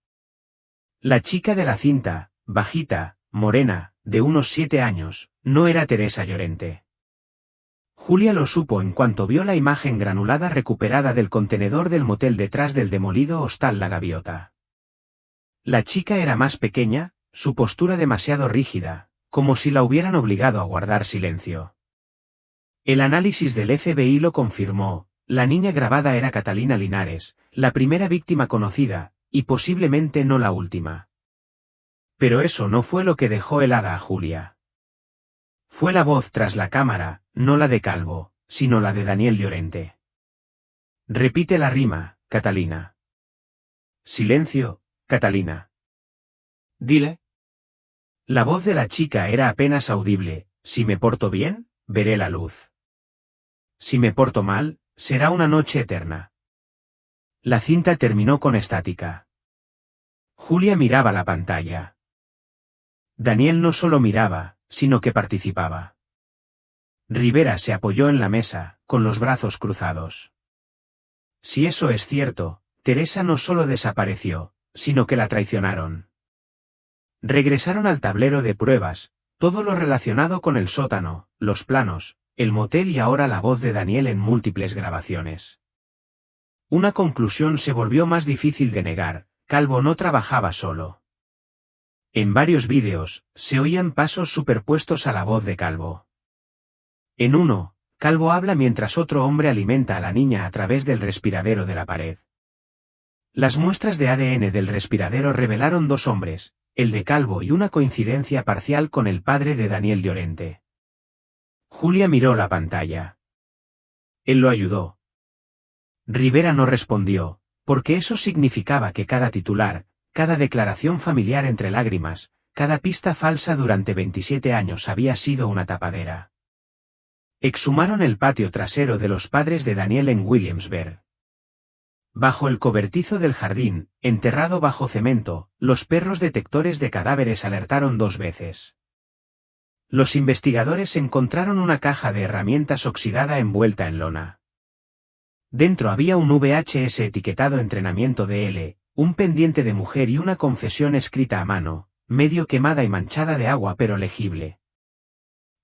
La chica de la cinta, bajita, morena, de unos 7 años, no era Teresa Llorente. Julia lo supo en cuanto vio la imagen granulada recuperada del contenedor del motel detrás del demolido hostal La Gaviota. La chica era más pequeña, su postura demasiado rígida, como si la hubieran obligado a guardar silencio. El análisis del FBI lo confirmó: la niña grabada era Catalina Linares, la primera víctima conocida, y posiblemente no la última. Pero eso no fue lo que dejó helada a Julia. Fue la voz tras la cámara, no la de Calvo, sino la de Daniel Llorente. Repite la rima, Catalina. Silencio, Catalina. Dile. La voz de la chica era apenas audible: si me porto bien, veré la luz. Si me porto mal, será una noche eterna. La cinta terminó con estática. Julia miraba la pantalla. Daniel no solo miraba, sino que participaba. Rivera se apoyó en la mesa, con los brazos cruzados. Si eso es cierto, Teresa no solo desapareció, sino que la traicionaron. Regresaron al tablero de pruebas, todo lo relacionado con el sótano, los planos, el motel y ahora la voz de Daniel en múltiples grabaciones. Una conclusión se volvió más difícil de negar: Calvo no trabajaba solo. En varios vídeos, se oían pasos superpuestos a la voz de Calvo. En uno, Calvo habla mientras otro hombre alimenta a la niña a través del respiradero de la pared. Las muestras de ADN del respiradero revelaron dos hombres, el de Calvo y una coincidencia parcial con el padre de Daniel Llorente. Julia miró la pantalla. Él lo ayudó. Rivera no respondió, porque eso significaba que cada titular, cada declaración familiar entre lágrimas, cada pista falsa durante 27 años había sido una tapadera. Exhumaron el patio trasero de los padres de Daniel en Williamsburg. Bajo el cobertizo del jardín, enterrado bajo cemento, los perros detectores de cadáveres alertaron 2 veces. Los investigadores encontraron una caja de herramientas oxidada envuelta en lona. Dentro había un VHS etiquetado entrenamiento de L, un pendiente de mujer y una confesión escrita a mano, medio quemada y manchada de agua pero legible.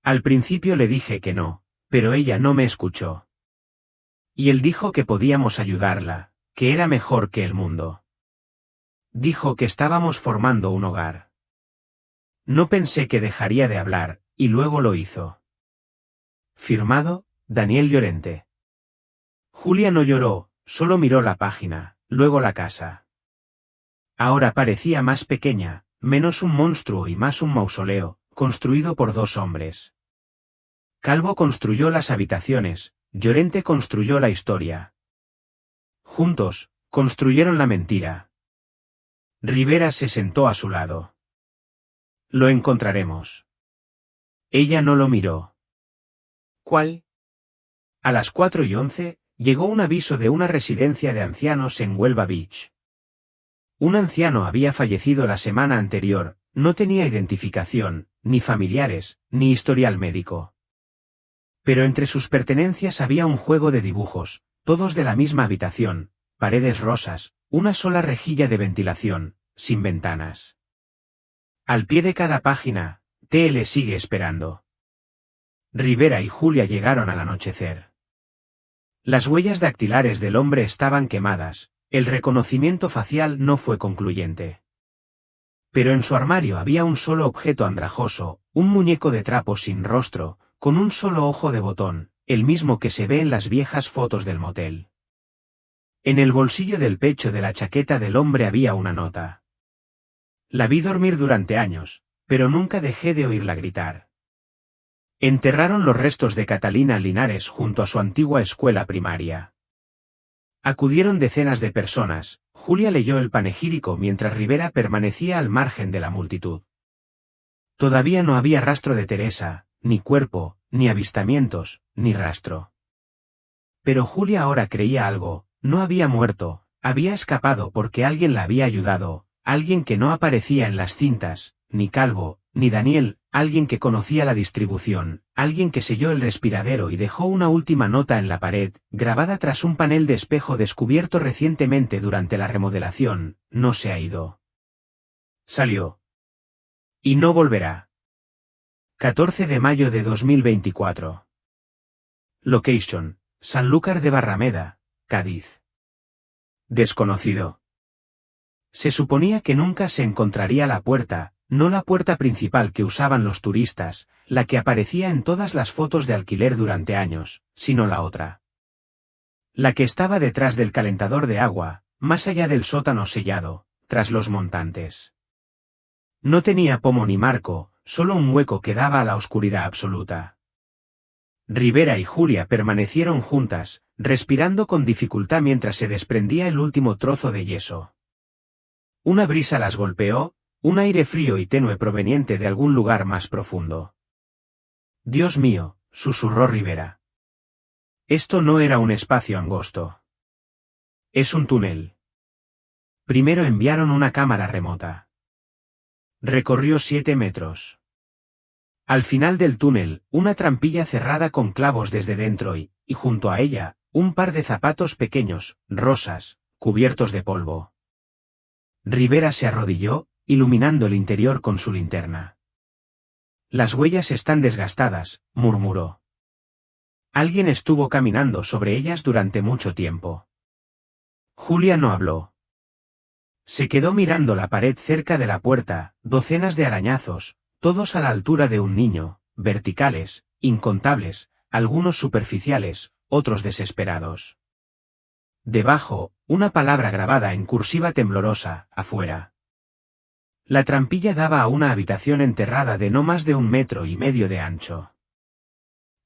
Al principio le dije que no, pero ella no me escuchó. Y él dijo que podíamos ayudarla, que era mejor que el mundo. Dijo que estábamos formando un hogar. No pensé que dejaría de hablar, y luego lo hizo. Firmado, Daniel Llorente. Julia no lloró, solo miró la página, luego la casa. Ahora parecía más pequeña, menos un monstruo y más un mausoleo, construido por 2 hombres. Calvo construyó las habitaciones, Llorente construyó la historia. Juntos, construyeron la mentira. Rivera se sentó a su lado. Lo encontraremos. Ella no lo miró. ¿Cuál? A las 4:11, llegó un aviso de una residencia de ancianos en Huelva Beach. Un anciano había fallecido la semana anterior, no tenía identificación, ni familiares, ni historial médico. Pero entre sus pertenencias había un juego de dibujos, todos de la misma habitación, paredes rosas, una sola rejilla de ventilación, sin ventanas. Al pie de cada página, TL sigue esperando. Rivera y Julia llegaron al anochecer. Las huellas dactilares del hombre estaban quemadas, el reconocimiento facial no fue concluyente. Pero en su armario había un solo objeto andrajoso, un muñeco de trapo sin rostro, con un solo ojo de botón, el mismo que se ve en las viejas fotos del motel. En el bolsillo del pecho de la chaqueta del hombre había una nota. La vi dormir durante años, pero nunca dejé de oírla gritar. Enterraron los restos de Catalina Linares junto a su antigua escuela primaria. Acudieron decenas de personas, Julia leyó el panegírico mientras Rivera permanecía al margen de la multitud. Todavía no había rastro de Teresa, ni cuerpo, ni avistamientos, ni rastro. Pero Julia ahora creía algo: no había muerto, había escapado porque alguien la había ayudado, alguien que no aparecía en las cintas, ni Calvo, ni Daniel, alguien que conocía la distribución, alguien que selló el respiradero y dejó una última nota en la pared, grabada tras un panel de espejo descubierto recientemente durante la remodelación: no se ha ido. Salió. Y no volverá. 14 de mayo de 2024. Location: Sanlúcar de Barrameda, Cádiz. Desconocido. Se suponía que nunca se encontraría la puerta, no la puerta principal que usaban los turistas, la que aparecía en todas las fotos de alquiler durante años, sino la otra. La que estaba detrás del calentador de agua, más allá del sótano sellado, tras los montantes. No tenía pomo ni marco, solo un hueco que daba a la oscuridad absoluta. Rivera y Julia permanecieron juntas, respirando con dificultad mientras se desprendía el último trozo de yeso. Una brisa las golpeó, un aire frío y tenue proveniente de algún lugar más profundo. Dios mío, susurró Rivera. Esto no era un espacio angosto. Es un túnel. Primero enviaron una cámara remota. Recorrió 7 metros. Al final del túnel, una trampilla cerrada con clavos desde dentro y junto a ella, un par de zapatos pequeños, rosas, cubiertos de polvo. Rivera se arrodilló, iluminando el interior con su linterna. Las huellas están desgastadas, murmuró. Alguien estuvo caminando sobre ellas durante mucho tiempo. Julia no habló. Se quedó mirando la pared cerca de la puerta, docenas de arañazos, todos a la altura de un niño, verticales, incontables, algunos superficiales, otros desesperados. Debajo, una palabra grabada en cursiva temblorosa, afuera. La trampilla daba a una habitación enterrada de no más de 1,5 metros de ancho.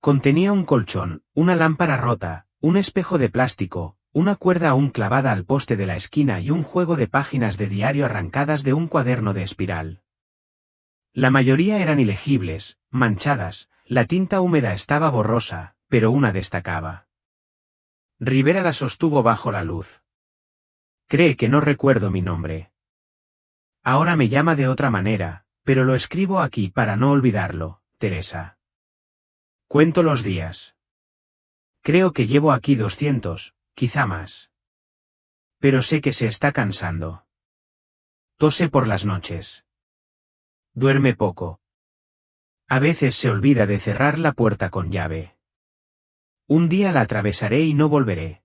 Contenía un colchón, una lámpara rota, un espejo de plástico, una cuerda aún clavada al poste de la esquina y un juego de páginas de diario arrancadas de un cuaderno de espiral. La mayoría eran ilegibles, manchadas, la tinta húmeda estaba borrosa, pero una destacaba. Rivera la sostuvo bajo la luz. Cree que no recuerdo mi nombre. Ahora me llama de otra manera, pero lo escribo aquí para no olvidarlo, Teresa. Cuento los días. Creo que llevo aquí 200, quizá más. Pero sé que se está cansando. Tose por las noches. Duerme poco. A veces se olvida de cerrar la puerta con llave. Un día la atravesaré y no volveré.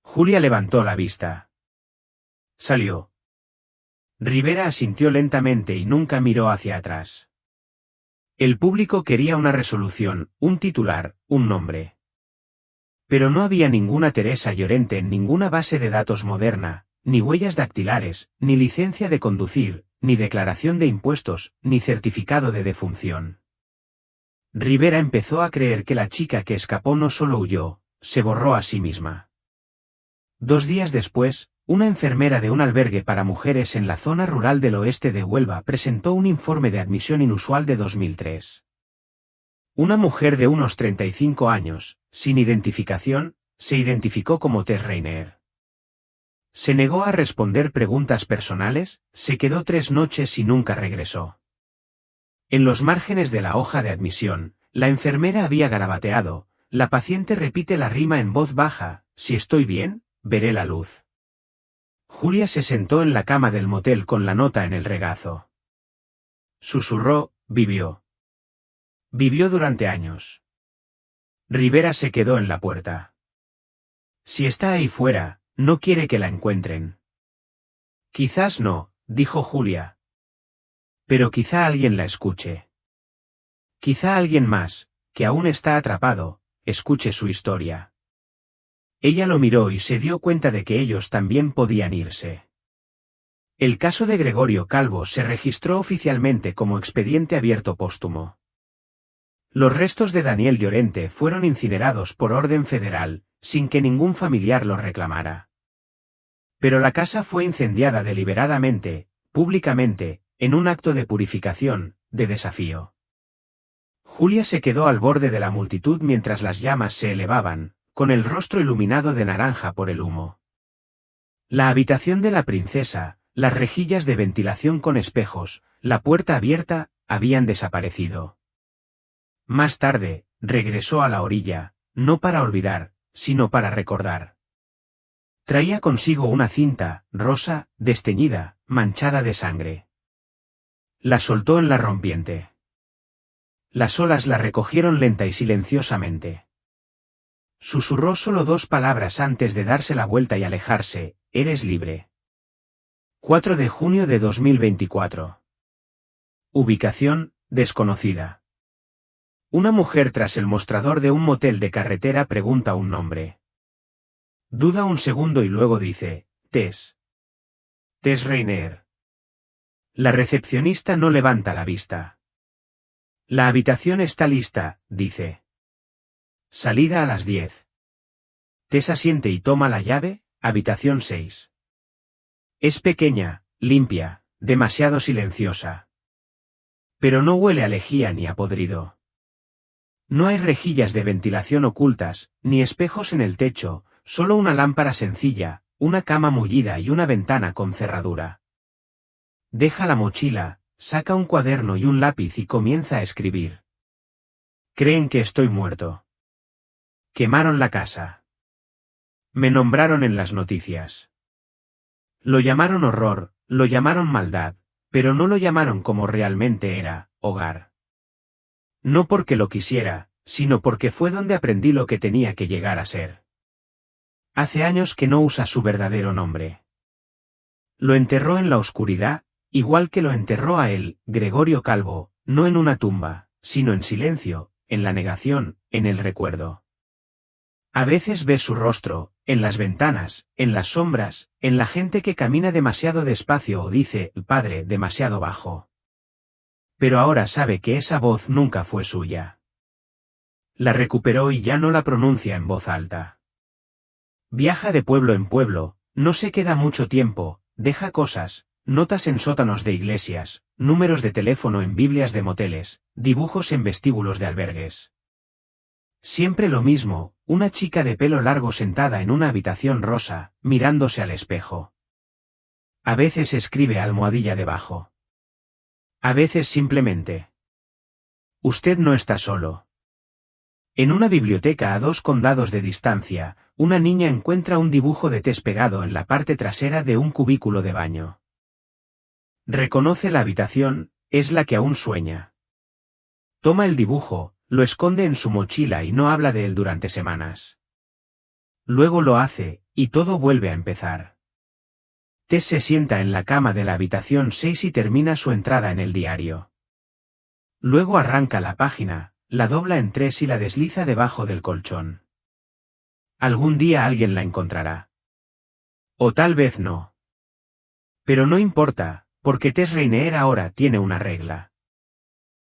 Julia levantó la vista. Salió. Rivera asintió lentamente y nunca miró hacia atrás. El público quería una resolución, un titular, un nombre. Pero no había ninguna Teresa Llorente en ninguna base de datos moderna, ni huellas dactilares, ni licencia de conducir, ni declaración de impuestos, ni certificado de defunción. Rivera empezó a creer que la chica que escapó no solo huyó, se borró a sí misma. 2 días después, una enfermera de un albergue para mujeres en la zona rural del oeste de Huelva presentó un informe de admisión inusual de 2003. Una mujer de unos 35 años, sin identificación, se identificó como Tess Reiner. Se negó a responder preguntas personales, se quedó 3 noches y nunca regresó. En los márgenes de la hoja de admisión, la enfermera había garabateado, la paciente repite la rima en voz baja, si estoy bien, veré la luz. Julia se sentó en la cama del motel con la nota en el regazo. Susurró, vivió. Vivió durante años. Rivera se quedó en la puerta. Si está ahí fuera, no quiere que la encuentren. Quizás no, dijo Julia. Pero quizá alguien la escuche. Quizá alguien más, que aún está atrapado, escuche su historia. Ella lo miró y se dio cuenta de que ellos también podían irse. El caso de Gregorio Calvo se registró oficialmente como expediente abierto póstumo. Los restos de Daniel Llorente fueron incinerados por orden federal, sin que ningún familiar los reclamara. Pero la casa fue incendiada deliberadamente, públicamente, en un acto de purificación, de desafío. Julia se quedó al borde de la multitud mientras las llamas se elevaban, con el rostro iluminado de naranja por el humo. La habitación de la princesa, las rejillas de ventilación con espejos, la puerta abierta, habían desaparecido. Más tarde, regresó a la orilla, no para olvidar, sino para recordar. Traía consigo una cinta, rosa, desteñida, manchada de sangre. La soltó en la rompiente. Las olas la recogieron lenta y silenciosamente. Susurró solo 2 palabras antes de darse la vuelta y alejarse, eres libre. 4 de junio de 2024. Ubicación, desconocida. Una mujer tras el mostrador de un motel de carretera pregunta un nombre. Duda un segundo y luego dice, Tess. Tess Reiner. La recepcionista no levanta la vista. La habitación está lista, dice. Salida a las 10. Tess asiente y toma la llave, habitación 6. Es pequeña, limpia, demasiado silenciosa. Pero no huele a lejía ni a podrido. No hay rejillas de ventilación ocultas, ni espejos en el techo, solo una lámpara sencilla, una cama mullida y una ventana con cerradura. Deja la mochila, saca un cuaderno y un lápiz y comienza a escribir. Creen que estoy muerto. Quemaron la casa. Me nombraron en las noticias. Lo llamaron horror, lo llamaron maldad, pero no lo llamaron como realmente era, hogar. No porque lo quisiera, sino porque fue donde aprendí lo que tenía que llegar a ser. Hace años que no usa su verdadero nombre. Lo enterró en la oscuridad, igual que lo enterró a él, Gregorio Calvo, no en una tumba, sino en silencio, en la negación, en el recuerdo. A veces ves su rostro, en las ventanas, en las sombras, en la gente que camina demasiado despacio o dice, Padre, demasiado bajo. Pero ahora sabe que esa voz nunca fue suya. La recuperó y ya no la pronuncia en voz alta. Viaja de pueblo en pueblo, no se queda mucho tiempo, deja cosas, notas en sótanos de iglesias, números de teléfono en Biblias de moteles, dibujos en vestíbulos de albergues. Siempre lo mismo, una chica de pelo largo sentada en una habitación rosa, mirándose al espejo. A veces escribe almohadilla debajo. A veces simplemente. Usted no está solo. En una biblioteca a 2 condados de distancia, una niña encuentra un dibujo de Tess pegado en la parte trasera de un cubículo de baño. Reconoce la habitación, es la que aún sueña. Toma el dibujo, lo esconde en su mochila y no habla de él durante semanas. Luego lo hace, y todo vuelve a empezar. Tess se sienta en la cama de la habitación 6 y termina su entrada en el diario. Luego arranca la página, la dobla en 3 y la desliza debajo del colchón. Algún día alguien la encontrará. O tal vez no. Pero no importa, porque Tess Reiner ahora tiene una regla.